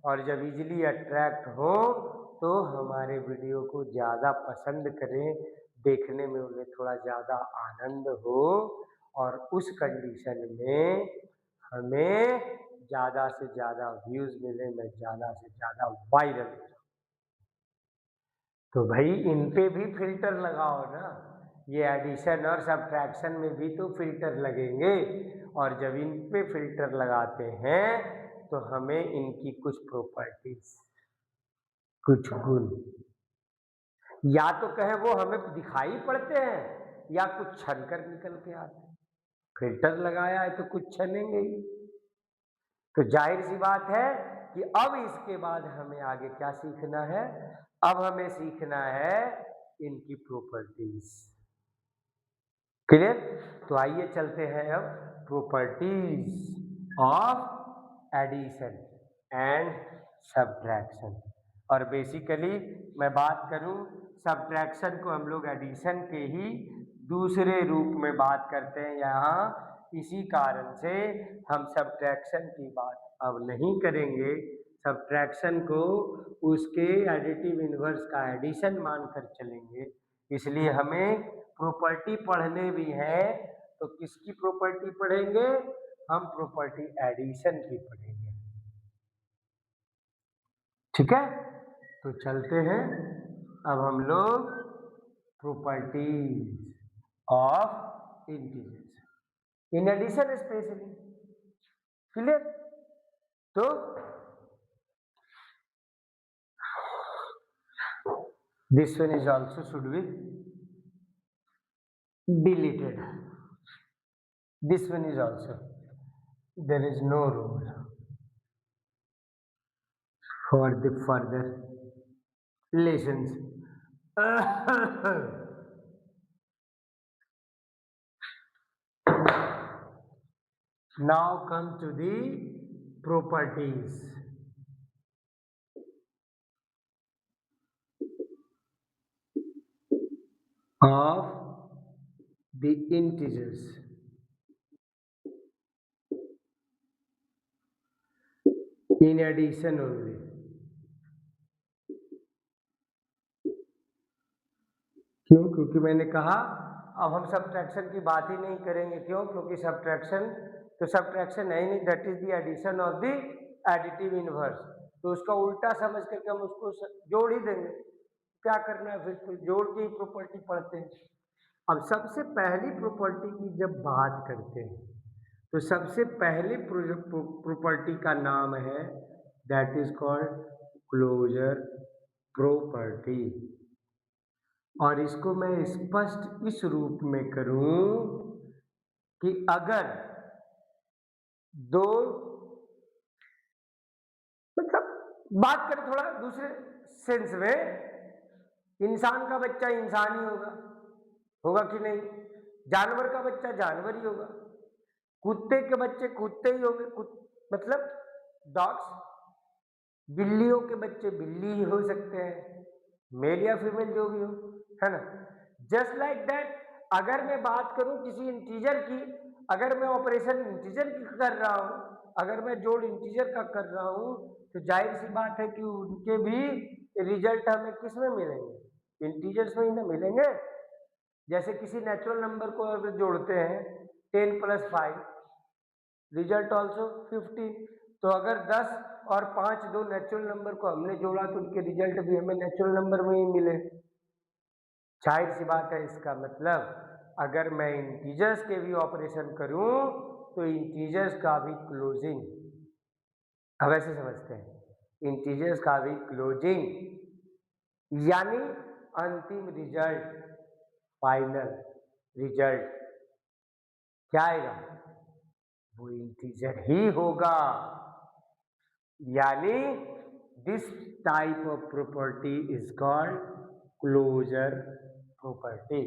और जब इजीली अट्रैक्ट हो तो हमारे वीडियो को ज़्यादा पसंद करें, देखने में उन्हें थोड़ा ज़्यादा आनंद हो, और उस कंडीशन में हमें ज़्यादा से ज़्यादा व्यूज़ मिले, मैं ज़्यादा से ज़्यादा वायरल हो जाऊँ। तो भाई इन पे भी फिल्टर लगाओ ना, ये एडिशन और सब्ट्रैक्शन में भी तो फिल्टर लगेंगे, और जब इन पे फिल्टर लगाते हैं तो हमें इनकी कुछ प्रॉपर्टीज, कुछ गुण, या तो कहे वो हमें दिखाई पड़ते हैं या कुछ छन कर निकल के आते हैं। फिल्टर लगाया है तो कुछ छनेंगे ही। तो जाहिर सी बात है कि अब इसके बाद हमें आगे क्या सीखना है? अब हमें सीखना है इनकी प्रॉपर्टीज। क्लियर? तो आइए चलते हैं अब properties of addition and subtraction. और बेसिकली मैं बात करूं, सब्ट्रैक्शन को हम लोग एडिशन के ही दूसरे रूप में बात करते हैं यहाँ। इसी कारण से हम सब्ट्रैक्शन की बात अब नहीं करेंगे। सब्ट्रैक्शन को उसके एडिटिव इनवर्स का एडिशन मानकर चलेंगे। इसलिए हमें प्रॉपर्टी पढ़ने भी है, तो किसकी प्रॉपर्टी पढ़ेंगे? हम प्रॉपर्टी एडिशन की पढ़ेंगे। ठीक है? तो चलते हैं अब हम लोग properties of integers in addition specially. Clear? तो this one is also should be deleted. This one is also, there is no rule for the further lessons. Now come to the properties of the integers in addition only. क्यों? क्योंकि मैंने कहा अब हम subtraction की बात ही नहीं करेंगे। क्यों? क्योंकि सब्ट्रैक्शन तो सब्ट्रैक्शन है ही नहीं, that is the addition of the additive inverse. तो उसका उल्टा समझ करके हम उसको जोड़ ही देंगे। क्या करना है फिर? तो जोड़ के ही प्रॉपर्टी पढ़ते हैं। अब सबसे पहली प्रॉपर्टी की जब बात करते हैं तो सबसे पहली प्रॉपर्टी का नाम है, that is called closure property. और इसको मैं स्पष्ट इस रूप में करूं कि अगर दो, मतलब बात करें थोड़ा दूसरे सेंस में, इंसान का बच्चा इंसान ही होगा, होगा कि नहीं? जानवर का बच्चा जानवर ही होगा, कुत्ते के बच्चे कुत्ते ही होंगे, मतलब डॉग्स। बिल्लियों के बच्चे बिल्ली ही हो सकते हैं, मेल या फीमेल जो भी हो, है ना। जस्ट लाइक दैट, अगर मैं बात करूं किसी इंटीजर की, अगर मैं ऑपरेशन इंटीजर की कर रहा हूं, अगर मैं जोड़ इंटीजर का कर रहा हूं, तो जाहिर सी बात है कि उनके भी रिजल्ट हमें किस में मिलेंगे, इंटीजर्स में ही ना मिलेंगे। जैसे किसी नेचुरल नंबर को अगर जोड़ते हैं 10 + 5, रिजल्ट ऑल्सो 15। तो अगर 10 और 5 दो नेचुरल नंबर को हमने जोड़ा तो उनके रिजल्ट भी हमें नेचुरल नंबर में ही मिले। जाहिर सी बात है, इसका मतलब अगर मैं इंटीजर्स के भी ऑपरेशन करूं तो इंटीजर्स का भी क्लोजिंग, अब ऐसे समझते हैं, इंटीजर्स का भी क्लोजिंग यानी अंतिम रिजल्ट, फाइनल रिजल्ट क्या आएगा, वो इंटीजर ही होगा। यानी this type of property is called closure property.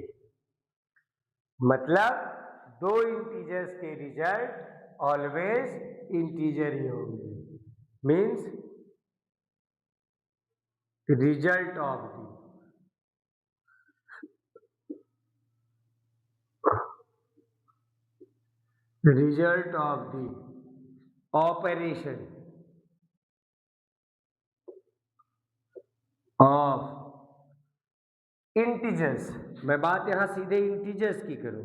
मतलब दो इंटीजर्स के रिजल्ट ऑलवेज इंटीजर ही होंगे, means result of the operation of integers, मैं बात यहां सीधे इंटीजर्स की करूं,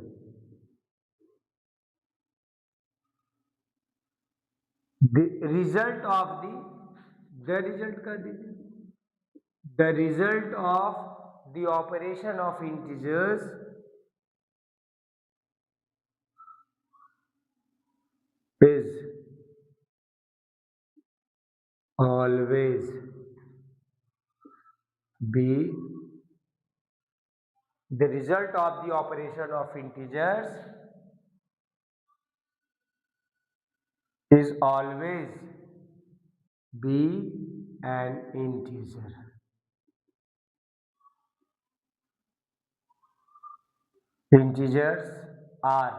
the result of the result कर दीजिए, the result of the operation of integers is always be the result of the operation of integers is always be an integer. Integers are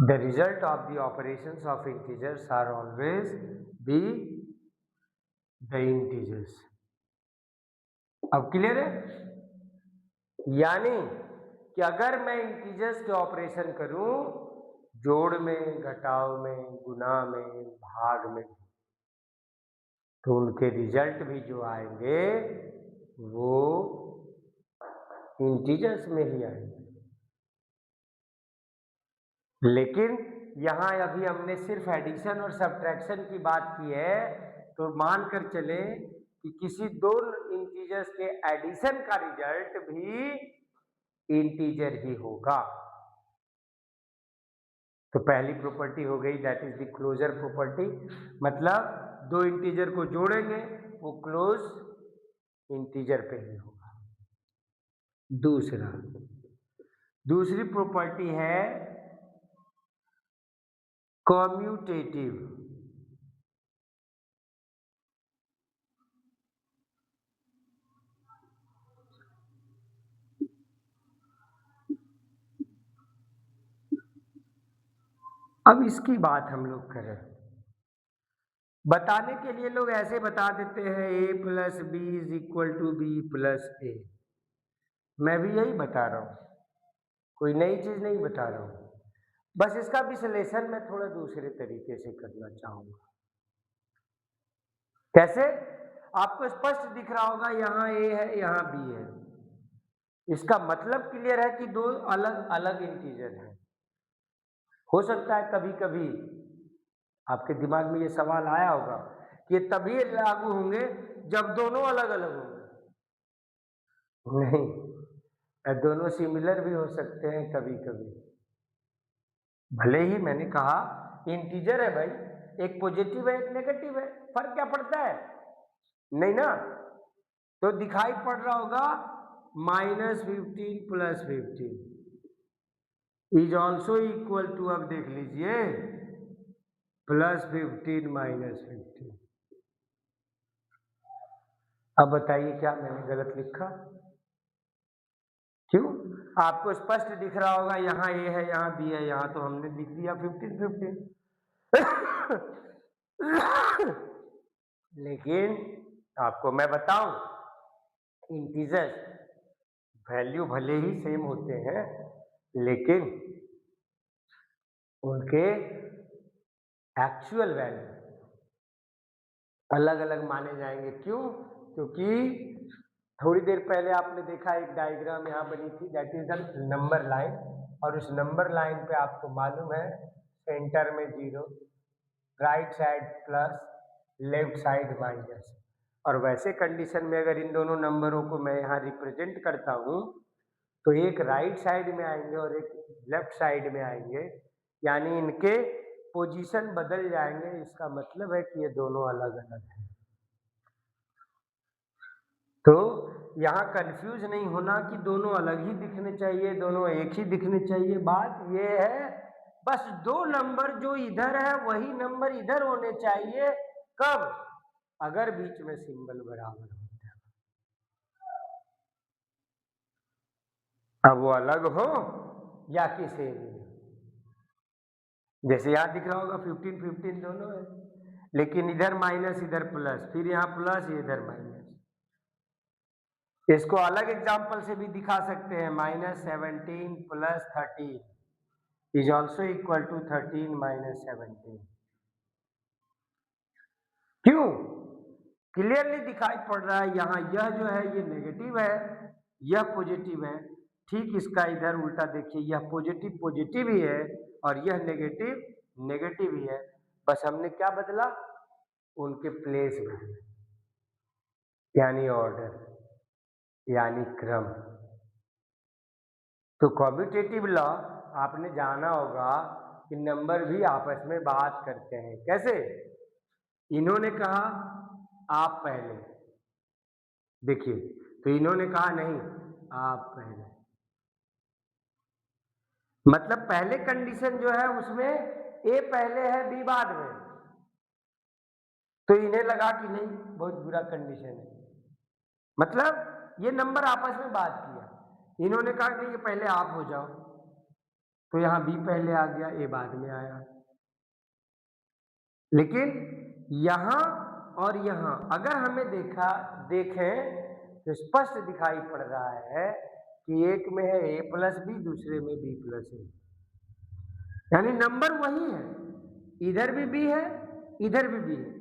the result of the operations of integers are always be the integers. अब clear है, यानी कि अगर मैं integers के operation करूं जोड़ में, घटाव में, गुना में, भाग में, तो उनके रिजल्ट भी जो आएंगे वो इंटीजर्स में ही आएंगे। लेकिन यहां अभी हमने सिर्फ एडिशन और सब्ट्रैक्शन की बात की है, तो मानकर चले कि किसी दो इंटीजर्स के एडिशन का रिजल्ट भी इंटीजर ही होगा। तो पहली प्रॉपर्टी हो गई, that is the closure property, मतलब दो इंटीजर को जोड़ेंगे वो क्लोज इंटीजर पे ही होगा। दूसरी प्रॉपर्टी है कम्यूटेटिव। अब इसकी बात हम लोग करें, बताने के लिए लोग ऐसे बता देते हैं a + b = b + a। मैं भी यही बता रहा हूं, कोई नई चीज नहीं बता रहा हूं, बस इसका विश्लेषण मैं थोड़ा दूसरे तरीके से करना चाहूंगा। कैसे? आपको स्पष्ट दिख रहा होगा, यहां a है, यहां b है, इसका मतलब क्लियर है कि दो अलग अलग इंटीजर हैं। हो सकता है कभी कभी आपके दिमाग में ये सवाल आया होगा कि ये तभी लागू होंगे जब दोनों अलग अलग होंगे। नहीं, दोनों सिमिलर भी हो सकते हैं कभी कभी। भले ही मैंने कहा इंटीजर है भाई, एक पॉजिटिव है एक नेगेटिव है, फर्क क्या पड़ता है, नहीं ना। तो दिखाई पड़ रहा होगा -15 + 15 इज ऑल्सो इक्वल टू, अब देख लीजिए, +15 - 15। अब बताइए क्या मैंने गलत लिखा? क्यों? आपको स्पष्ट दिख रहा होगा, यहाँ ए है यहाँ बी है, यहाँ तो हमने लिख दिया 15 15। लेकिन आपको मैं बताऊं, इंटीजर्स वैल्यू भले ही सेम होते हैं, लेकिन उनके एक्चुअल वैल्यू अलग अलग माने जाएंगे। क्यों? क्योंकि थोड़ी देर पहले आपने देखा एक डायग्राम यहाँ बनी थी, that is the number line, और उस नंबर लाइन पे आपको मालूम है सेंटर में 0, right side plus, left side minus. और वैसे कंडीशन में अगर इन दोनों नंबरों को मैं यहाँ रिप्रेजेंट करता हूँ तो एक राइट साइड में आएंगे और एक लेफ्ट साइड में आएंगे, यानी इनके पोजीशन बदल जाएंगे। इसका मतलब है कि ये दोनों अलग अलग हैं। तो यहाँ कंफ्यूज नहीं होना कि दोनों अलग ही दिखने चाहिए, दोनों एक ही दिखने चाहिए। बात ये है बस दो नंबर जो इधर है वही नंबर इधर होने चाहिए। कब? अगर बीच में सिंबल बराबर हो। अब वो अलग हो या कि सेम हो। जैसे यहाँ दिख रहा होगा 15 15 दोनों है, लेकिन इधर माइनस इधर प्लस, फिर यहाँ प्लस इधर माइनस। इसको अलग एग्जाम्पल से भी दिखा सकते हैं। -17 + 13 इज ऑल्सो इक्वल टू 13 - 17। क्यों? क्लियरली दिखाई पड़ रहा है यहाँ यह जो है ये नेगेटिव है, यह पॉजिटिव है। ठीक इसका इधर उल्टा देखिए, यह पॉजिटिव पॉजिटिव ही है और यह नेगेटिव नेगेटिव ही है। बस हमने क्या बदला? उनके प्लेस में, यानी ऑर्डर, यानी क्रम। तो कॉम्यूटेटिव लॉ आपने जाना होगा कि नंबर भी आपस में बात करते हैं। कैसे? इन्होंने कहा आप पहले, देखिए, तो इन्होंने कहा नहीं आप पहले, मतलब पहले कंडीशन जो है उसमें ए पहले है बी बाद में, तो इन्हें लगा कि नहीं बहुत बुरा कंडीशन है, मतलब ये नंबर आपस में बात किया। इन्होंने कहा कि ये पहले आप हो जाओ, तो यहां बी पहले आ गया, ए बाद में आया। लेकिन यहां और यहां अगर हमें देखें तो स्पष्ट दिखाई पड़ रहा है कि एक में है ए प्लस बी, दूसरे में बी प्लस ए, यानी नंबर वही है। इधर भी बी है, इधर भी बी है,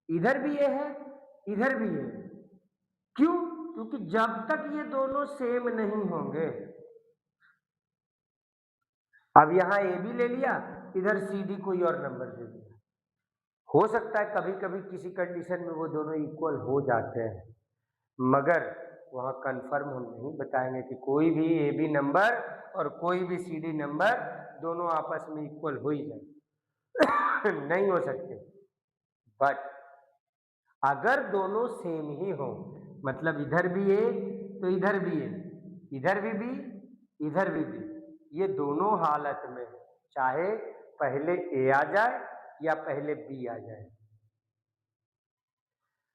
इधर भी ए है, इधर भी ए। क्यों? क्योंकि जब तक ये दोनों सेम नहीं होंगे, अब यहां ए भी ले लिया, इधर सी डी कोई और नंबर दे दिया, हो सकता है कभी कभी किसी कंडीशन में वो दोनों इक्वल हो जाते हैं, मगर वहां कंफर्म हम नहीं बताएंगे कि कोई भी ए बी नंबर और कोई भी सी डी नंबर दोनों आपस में इक्वल हो ही जाए नहीं हो सकते। बट अगर दोनों सेम ही हो, मतलब इधर भी ए तो इधर भी ए, इधर भी बी, इधर भी बी, ये दोनों हालत में चाहे पहले ए आ जाए या पहले बी आ जाए,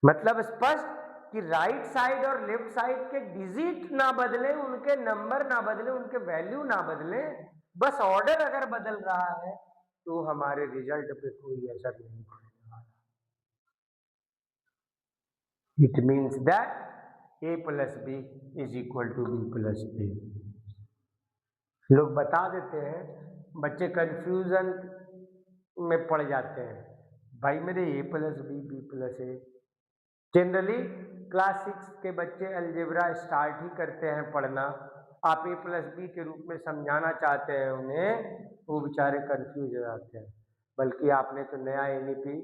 मतलब स्पष्ट कि राइट साइड और लेफ्ट साइड के डिजिट ना बदले, उनके नंबर ना बदले, उनके वैल्यू ना बदले, बस ऑर्डर अगर बदल रहा है तो हमारे रिजल्ट पे कोई असर नहीं पड़ेगा। It means that a plus b is equal to b plus a. लोग बता देते हैं, बच्चे कंफ्यूजन में पड़ जाते हैं, भाई मेरे ए प्लस बी बी प्लस ए। जनरली क्लास 6 के बच्चे अलजेब्रा स्टार्ट ही करते हैं पढ़ना, आप ए प्लस बी के रूप में समझाना चाहते हैं उन्हें, वो बेचारे कंफ्यूज हो जाते हैं। बल्कि आपने तो नया एनईपी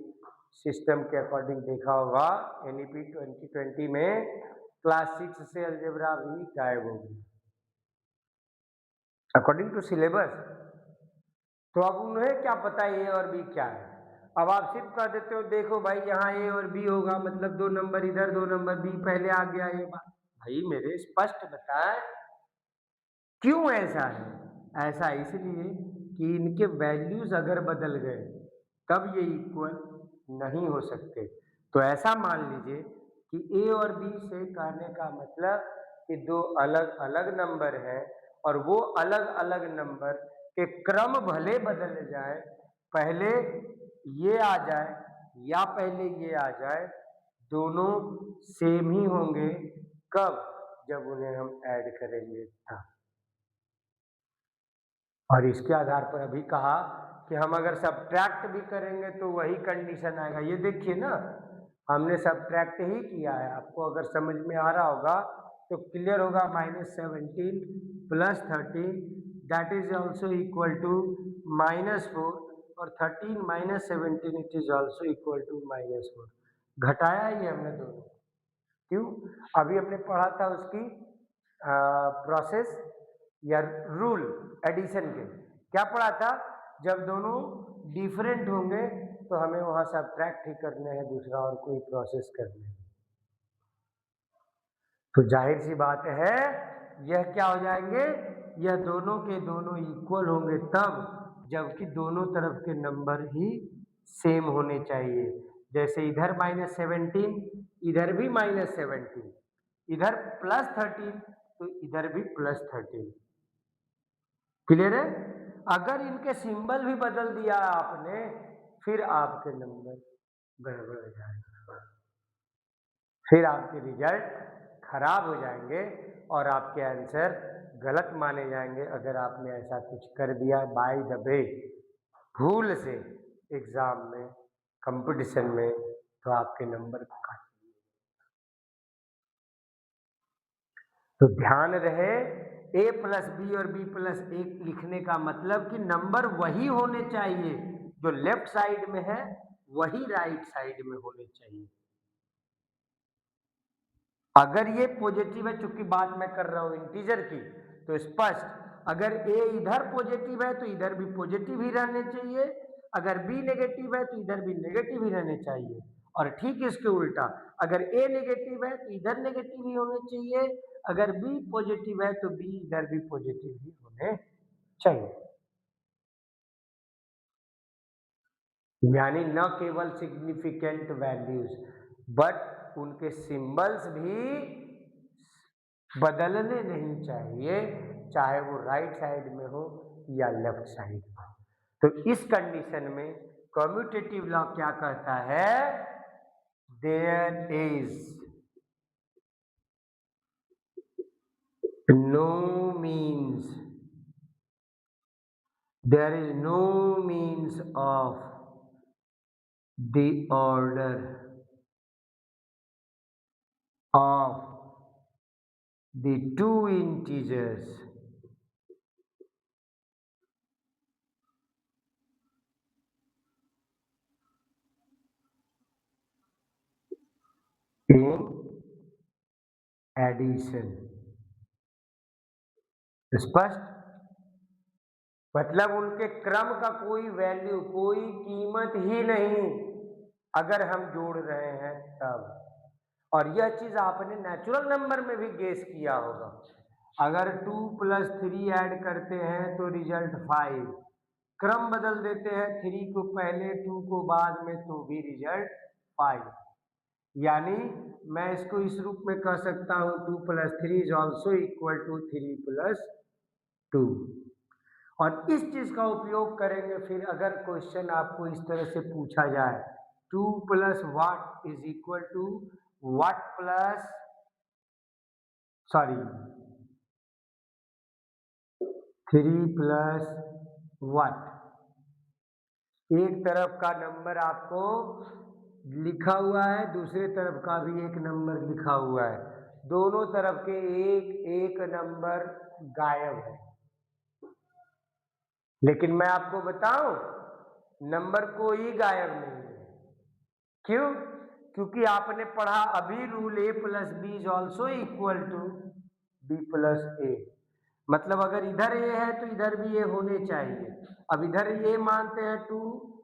सिस्टम के अकॉर्डिंग देखा होगा, एनईपी 2020 में क्लास 6 से अलजेब्रा भी गायब हो गई अकॉर्डिंग टू सिलेबस। तो अब उन्हें क्या पता ए और बी क्या है। अब आप सिर्फ कह देते हो देखो भाई यहाँ ए और बी होगा, मतलब दो नंबर इधर दो नंबर बी पहले आ गया, ये बात भाई मेरे स्पष्ट बताए क्यों ऐसा है। ऐसा इसलिए कि इनके वैल्यूज अगर बदल गए तब ये इक्वल नहीं हो सकते। तो ऐसा मान लीजिए कि ए और बी से कहने का मतलब कि दो अलग अलग नंबर हैं और वो अलग अलग नंबर के क्रम भले बदल जाए, पहले ये आ जाए या पहले ये आ जाए, दोनों सेम ही होंगे, कब? जब उन्हें हम ऐड करेंगे तब। और इसके आधार पर अभी कहा कि हम अगर सब्ट्रैक्ट भी करेंगे तो वही कंडीशन आएगा। ये देखिए ना, हमने सब्ट्रैक्ट ही किया है। आपको अगर समझ में आ रहा होगा तो क्लियर होगा। -17 plus 13 that is also equal to -4 और 13 minus 17 it is also equal to -4। घटाया ही हमने दोनों। क्यों? अभी हमने पढ़ा था उसकी प्रोसेस या रूल एडिशन के। क्या पढ़ा था? जब दोनों डिफरेंट होंगे तो हमें वहां सब्ट्रैक्ट ही करने हैं, दूसरा और कोई प्रोसेस करनी है। तो जाहिर सी बात है यह क्या हो जाएंगे, यह दोनों के दोनों इक्वल होंगे तब, जबकि दोनों तरफ के नंबर ही सेम होने चाहिए। जैसे इधर -17, इधर भी -17, इधर +13 तो इधर भी +13। क्लियर है? अगर इनके सिंबल भी बदल दिया आपने फिर आपके नंबर गड़बड़ हो जाएगा, फिर आपके रिजल्ट खराब हो जाएंगे और आपके आंसर गलत माने जाएंगे। अगर आपने ऐसा कुछ कर दिया बाय द वे, भूल से एग्जाम में, कंपटीशन में, तो आपके नंबर काट। तो ध्यान रहे, a प्लस बी और b प्लस ए लिखने का मतलब कि नंबर वही होने चाहिए जो लेफ्ट साइड में है, वही राइट साइड में होने चाहिए। अगर ये पॉजिटिव है, चूंकि बात मैं कर रहा हूं इंटीजर की, तो स्पष्ट, अगर a इधर पॉजिटिव है तो इधर भी पॉजिटिव ही रहने चाहिए, अगर b नेगेटिव है तो इधर भी नेगेटिव ही रहने चाहिए। और ठीक इसके उल्टा, अगर a नेगेटिव है तो इधर नेगेटिव ही होने चाहिए, अगर b पॉजिटिव है तो b इधर भी पॉजिटिव ही होने चाहिए। यानी न केवल सिग्निफिकेंट वैल्यूज बट उनके सिंबल्स भी बदलने नहीं चाहिए, चाहे वो राइट साइड में हो या लेफ्ट साइड में हो। तो इस कंडीशन में कम्यूटेटिव लॉ क्या कहता है? There is no means, there is no means of the order of the two integers in addition। स्पष्ट? मतलब उनके क्रम का कोई वैल्यू, कोई कीमत ही नहीं अगर हम जोड़ रहे हैं तब। और यह चीज आपने नेचुरल नंबर में भी गेस किया होगा। अगर 2 + 3 ऐड करते हैं तो रिजल्ट 5, क्रम बदल देते हैं 3 को पहले 2 को बाद में तो भी रिजल्ट 5। यानी मैं इसको इस रूप में कह सकता हूं 2 + 3 इज ऑल्सो इक्वल टू 3 + 2। और इस चीज का उपयोग करेंगे फिर अगर क्वेश्चन आपको इस तरह से पूछा जाए, 2 + what is equal to what plus, sorry 3 + what. एक तरफ का नंबर आपको लिखा हुआ है, दूसरे तरफ का भी एक नंबर लिखा हुआ है, दोनों तरफ के एक एक नंबर गायब है। लेकिन मैं आपको बताऊं, नंबर कोई गायब नहीं है। क्यों? क्योंकि आपने पढ़ा अभी rule a + b is also equal to b + a। मतलब अगर इधर a है तो इधर भी a होने चाहिए। अब इधर a मानते हैं 2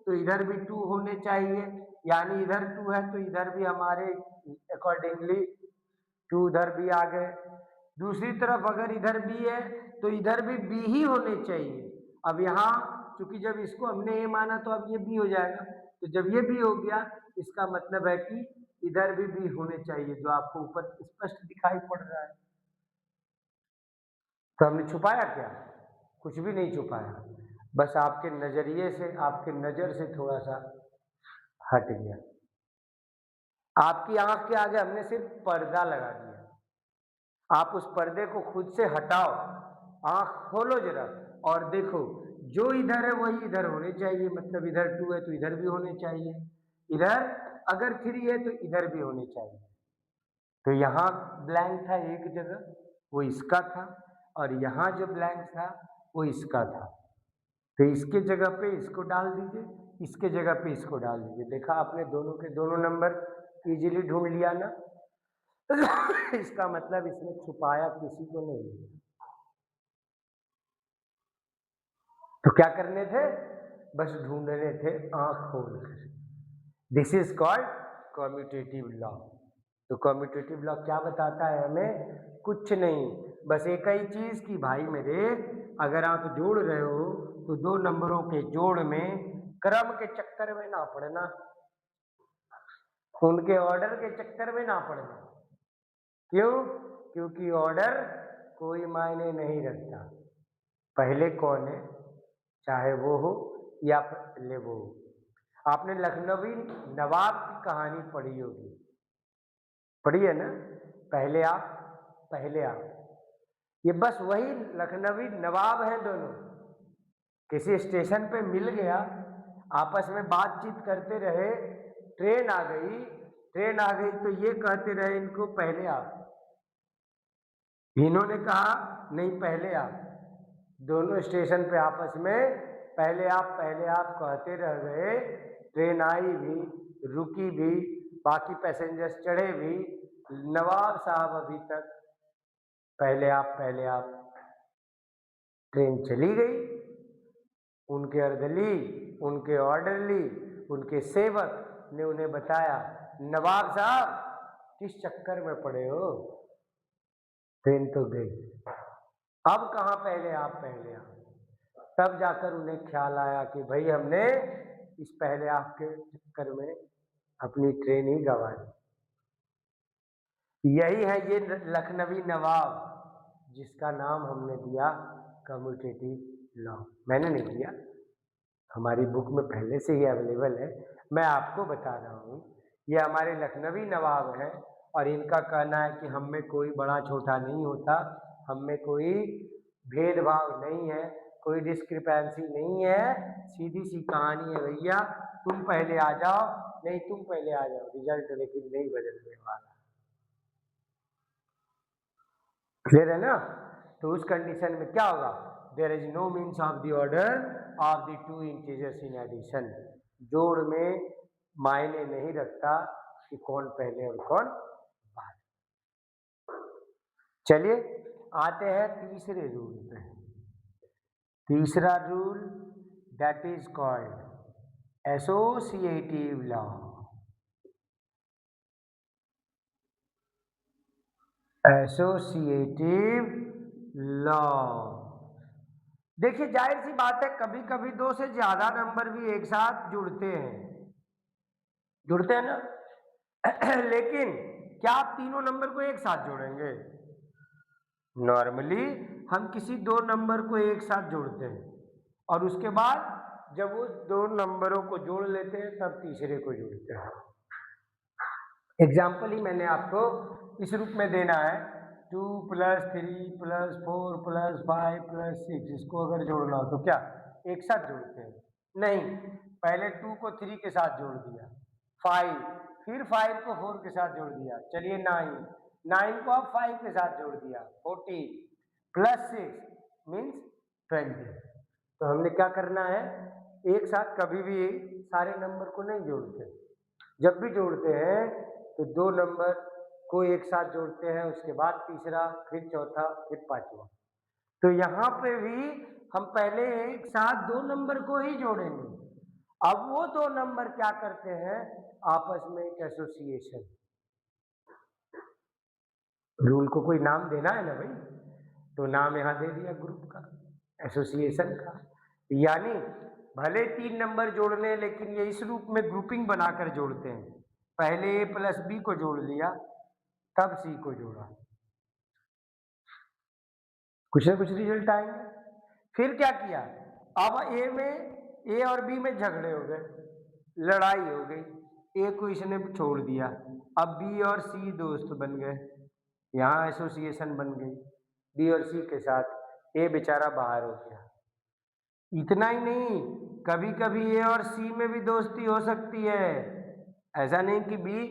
तो इधर भी 2 होने चाहिए, यानी इधर 2 है तो इधर भी हमारे अकॉर्डिंगली 2 उधर भी आ गए। दूसरी तरफ अगर इधर b है तो इधर भी b ही होने चाहिए। अब यहाँ चूंकि जब इसको हमने a माना तो अब ये b हो जाएगा, तो जब ये b हो गया इसका मतलब है कि इधर भी b होने चाहिए, जो आपको ऊपर स्पष्ट दिखाई पड़ रहा है। तो हमने छुपाया क्या? कुछ भी नहीं छुपाया, बस आपके नजरिए से, आपके नजर से थोड़ा सा हट गया। आपकी आंख के आगे हमने सिर्फ पर्दा लगा दिया। आप उस पर्दे को खुद से हटाओ, आंख खोलो जरा और देखो, जो इधर है वही इधर होने चाहिए। मतलब इधर 2 है तो इधर भी होने चाहिए, इधर अगर 3 है तो इधर भी होने चाहिए। तो यहाँ ब्लैंक था एक जगह, वो इसका था, और यहाँ जो ब्लैंक था वो इसका था। तो इसके जगह पे इसको डाल दीजिए, इसके जगह पे इसको डाल दीजिए। देखा आपने दोनों के दोनों नंबर इजीली ढूंढ लिया ना। इसका मतलब इसने छुपाया किसी को नहीं। तो क्या करने थे, बस ढूंढने थे आंख खोल कर। This is called commutative law. तो कम्यूटेटिव लॉ क्या बताता है हमें, कुछ नहीं, बस एक ही चीज कि भाई मेरे, अगर आप जोड़ रहे हो तो दो नंबरों के जोड़ में क्रम के चक्कर में ना पड़ना, उनके ऑर्डर के चक्कर में ना पड़ना। क्यों? क्योंकि ऑर्डर कोई मायने नहीं रखता। पहले कौन है, चाहे वो हो या पहले वो हो। आपने लखनवी नवाब की कहानी पढ़ी होगी, पढ़ी है ना, पहले आप पहले आप। ये बस वही लखनवी नवाब है दोनों। किसी स्टेशन पे मिल गया, आपस में बातचीत करते रहे, ट्रेन आ गई, ट्रेन आ गई तो ये कहते रहे इनको पहले आप, इन्होंने कहा नहीं पहले आप। दोनों स्टेशन पे आपस में पहले आप कहते रह गए। ट्रेन आई भी, रुकी भी, बाकी पैसेंजर्स चढ़े भी, नवाब साहब अभी तक पहले आप। ट्रेन चली गई, उनके अर्दली, उनके ऑर्डरली, उनके सेवक ने उन्हें बताया, नवाब साहब किस चक्कर में पड़े हो, ट्रेन तो गई, अब कहाँ पहले आप। तब जाकर उन्हें ख्याल आया कि भाई हमने इस पहले आपके चक्कर में अपनी ट्रेन ही गंवा दी। यही है ये लखनवी नवाब, जिसका नाम हमने दिया कम्यूटेटिव लॉ। मैंने नहीं दिया, हमारी बुक में पहले से ही अवेलेबल है, मैं आपको बता रहा हूँ। ये हमारे लखनवी नवाब हैं और इनका कहना है कि हम में कोई बड़ा छोटा नहीं होता, हम में कोई भेदभाव नहीं है, कोई डिस्क्रिपेंसी नहीं है, सीधी सी कहानी है भैया, तुम पहले आ जाओ, नहीं तुम पहले आ जाओ, रिजल्ट लेकिन नहीं बदलने वाला। क्लियर है ना। तो उस कंडीशन में क्या होगा, there is no means of the order of the two integers in addition. जोड़ में मायने नहीं रखता कि कौन पहले और कौन बाद। चलिए आते हैं तीसरे रूल पे। तीसरा rule that is called associative law. Associative law, देखिए जाहिर सी बात है, कभी कभी दो से ज्यादा नंबर भी एक साथ जुड़ते हैं ना। लेकिन क्या आप तीनों नंबर को एक साथ जोड़ेंगे? नॉर्मली हम किसी दो नंबर को एक साथ जोड़ते हैं और उसके बाद जब वो दो नंबरों को जोड़ लेते हैं तब तीसरे को जोड़ते हैं। एग्जाम्पल ही मैंने आपको इस रूप में देना है, 2 + 3 + 4 + 5 + 6, इसको अगर जोड़ना हो तो क्या एक साथ जोड़ते हैं? नहीं, पहले 2 को 3 के साथ जोड़ दिया, 5, फिर 5 को 4 के साथ जोड़ दिया, चलिए 9, 9 को आप 5 के साथ जोड़ दिया, 14 + 6 मीन्स 20। तो हमने क्या करना है, एक साथ कभी भी सारे नंबर को नहीं जोड़ते, जब भी जोड़ते हैं तो दो नंबर को एक साथ जोड़ते हैं, उसके बाद तीसरा, फिर चौथा, फिर पांचवा। तो यहाँ पे भी हम पहले एक साथ दो नंबर को ही जोड़ेंगे। अब वो दो नंबर क्या करते हैं, आपस में एक एसोसिएशन, रूल को कोई नाम देना है ना भाई, तो नाम यहाँ दे दिया ग्रुप का, एसोसिएशन का। यानी भले तीन नंबर जोड़ने, लेकिन ये इस रूप में ग्रुपिंग बनाकर जोड़ते हैं, पहले a + b को जोड़ लिया, तब c को जोड़ा, कुछ ना कुछ रिजल्ट आएंगे। फिर क्या किया, अब a और b में झगड़े हो गए, लड़ाई हो गई, ए को इसने छोड़ दिया, अब बी और सी दोस्त बन गए, यहाँ एसोसिएशन बन गई बी और सी के साथ, ए बेचारा बाहर हो गया। इतना ही नहीं, कभी कभी ए और सी में भी दोस्ती हो सकती है, ऐसा नहीं कि बी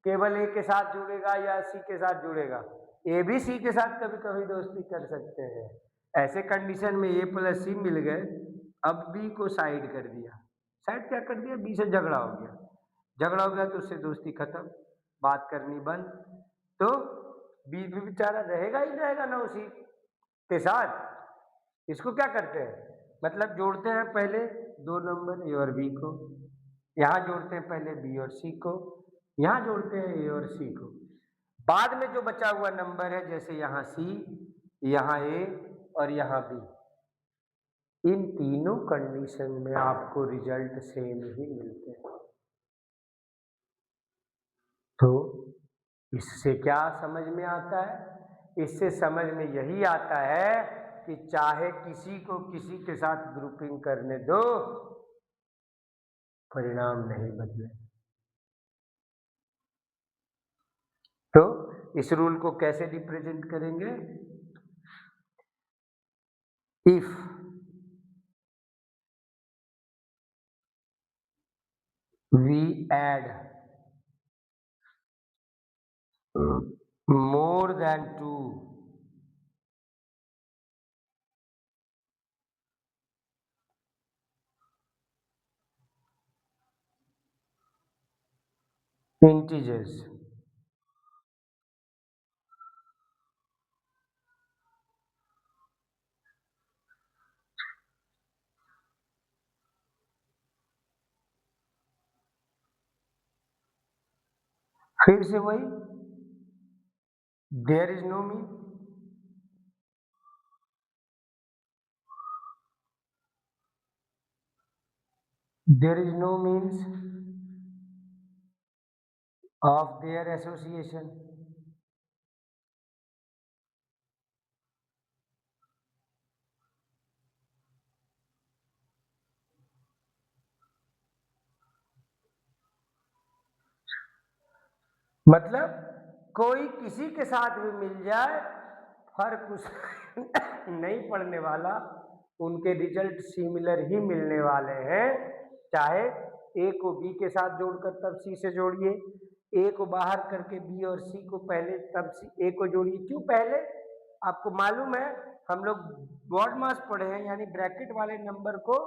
केवल ए के साथ जुड़ेगा या सी के साथ जुड़ेगा, ए भी सी के साथ कभी कभी दोस्ती कर सकते हैं। ऐसे कंडीशन में ए प्लस सी मिल गए, अब बी को साइड कर दिया, साइड क्या कर दिया, बी से झगड़ा हो गया, झगड़ा हो गया तो उससे दोस्ती खत्म, बात करनी बंद, तो बी भी बेचारा रहेगा ही रहेगा ना उसी के साथ। इसको क्या करते हैं, मतलब जोड़ते हैं पहले दो नंबर ए और बी को, यहाँ जोड़ते हैं पहले बी और सी को, यहाँ जोड़ते हैं ए और सी को, बाद में जो बचा हुआ नंबर है जैसे यहाँ सी, यहाँ ए और यहाँ बी, इन तीनों कंडीशन में आपको रिजल्ट सेम ही मिलते हैं। तो इससे क्या समझ में आता है, इससे समझ में यही आता है कि चाहे किसी को किसी के साथ ग्रुपिंग करने दो, परिणाम नहीं बदले। तो इस रूल को कैसे रिप्रेजेंट करेंगे, if we add more than 2 integers, फिर से वही, there is no mean, there is no means of their association, मतलब कोई किसी के साथ भी मिल जाए फर्क कुछ नहीं पड़ने वाला, उनके रिजल्ट सिमिलर ही मिलने वाले हैं, चाहे ए को बी के साथ जोड़कर तब सी से जोड़िए, ए को बाहर करके बी और सी को पहले तब सी ए को जोड़िए, क्यों पहले, आपको मालूम है हम लोग ब्रॉड मास पढ़े हैं, यानी ब्रैकेट वाले नंबर को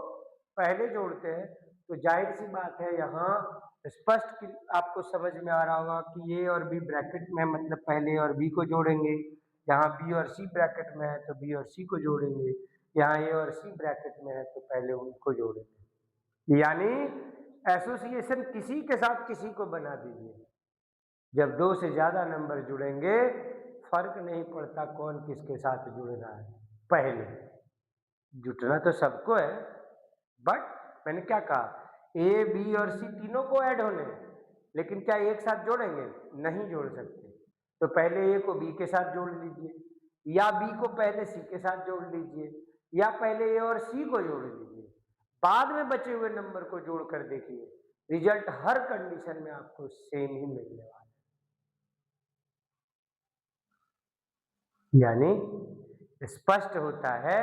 पहले जोड़ते हैं, तो जाहिर सी बात है यहाँ स्पष्ट आपको समझ में आ रहा होगा कि ए और बी ब्रैकेट में, मतलब पहले ए और बी को जोड़ेंगे, यहाँ बी और सी ब्रैकेट में है तो बी और सी को जोड़ेंगे, यहाँ ए और सी ब्रैकेट में है तो पहले उनको जोड़ेंगे, यानी एसोसिएशन किसी के साथ किसी को बना दीजिए, जब दो से ज्यादा नंबर जुड़ेंगे फर्क नहीं पड़ता कौन किसके साथ जुड़ रहा है, पहले जुटना तो सबको है, बट मैंने क्या कहा ए बी और सी तीनों को ऐड होने, लेकिन क्या एक साथ जोड़ेंगे, नहीं जोड़ सकते, तो पहले ए को बी के साथ जोड़ लीजिए, या बी को पहले सी के साथ जोड़ लीजिए, या पहले ए और सी को जोड़ लीजिए, बाद में बचे हुए नंबर को जोड़कर देखिए, रिजल्ट हर कंडीशन में आपको सेम ही मिलने वाला है, यानी स्पष्ट होता है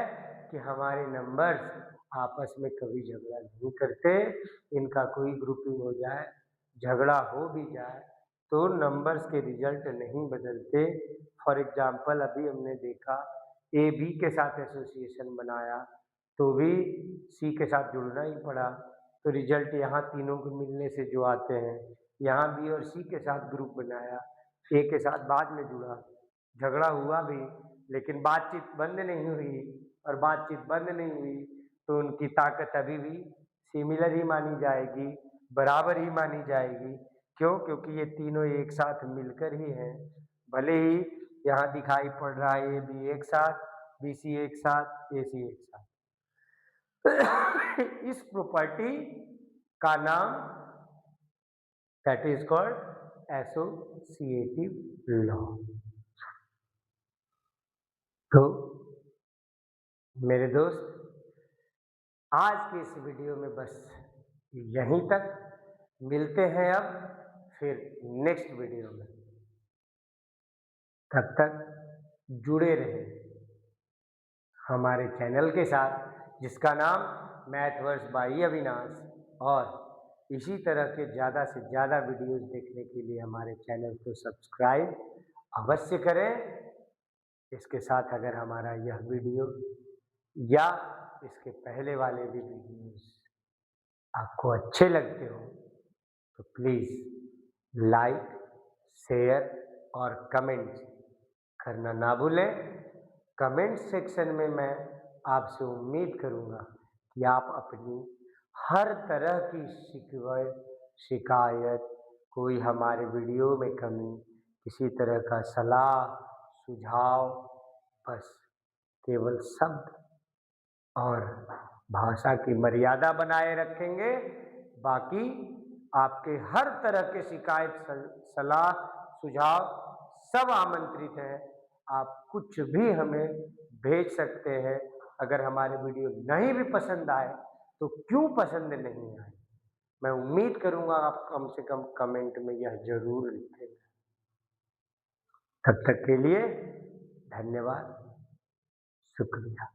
कि हमारे नंबर्स आपस में कभी झगड़ा नहीं करते, इनका कोई ग्रुपिंग हो जाए, झगड़ा हो भी जाए तो नंबर्स के रिजल्ट नहीं बदलते। फॉर एग्जांपल अभी हमने देखा ए बी के साथ एसोसिएशन बनाया तो भी सी के साथ जुड़ना ही पड़ा, तो रिजल्ट यहाँ तीनों को मिलने से जो आते हैं, यहाँ बी और सी के साथ ग्रुप बनाया, ए के साथ बाद में जुड़ा, झगड़ा हुआ भी लेकिन बातचीत बंद नहीं हुई, और बातचीत बंद नहीं हुई तो उनकी ताकत अभी भी सिमिलर ही मानी जाएगी, बराबर ही मानी जाएगी, क्यों, क्योंकि ये तीनों एक साथ मिलकर ही हैं, भले ही यहाँ दिखाई पड़ रहा है ए बी एक साथ, बी सी एक साथ, ए सी एक साथ। इस प्रॉपर्टी का नाम that is called associative law. तो मेरे दोस्त आज के इस वीडियो में बस यहीं तक, मिलते हैं अब फिर नेक्स्ट वीडियो में। तब तक जुड़े रहें हमारे चैनल के साथ जिसका नाम मैथवर्स बाई अविनाश, और इसी तरह के ज़्यादा से ज़्यादा वीडियोस देखने के लिए हमारे चैनल को सब्सक्राइब अवश्य करें। इसके साथ अगर हमारा यह वीडियो या इसके पहले वाले भी वीडियोस आपको अच्छे लगते हो तो प्लीज़ लाइक, शेयर और कमेंट करना ना भूलें। कमेंट सेक्शन में मैं आपसे उम्मीद करूँगा कि आप अपनी हर तरह की शिकायत, कोई हमारे वीडियो में कमी, किसी तरह का सलाह, सुझाव, बस केवल शब्द और भाषा की मर्यादा बनाए रखेंगे। बाकी आपके हर तरह के शिकायत, सलाह, सुझाव सब आमंत्रित हैं। आप कुछ भी हमें भेज सकते हैं। अगर हमारे वीडियो नहीं भी पसंद आए तो क्यों पसंद नहीं आए, मैं उम्मीद करूंगा आप कम से कम कमेंट में यह जरूर लिखेंगे। तब तक के लिए धन्यवाद, शुक्रिया।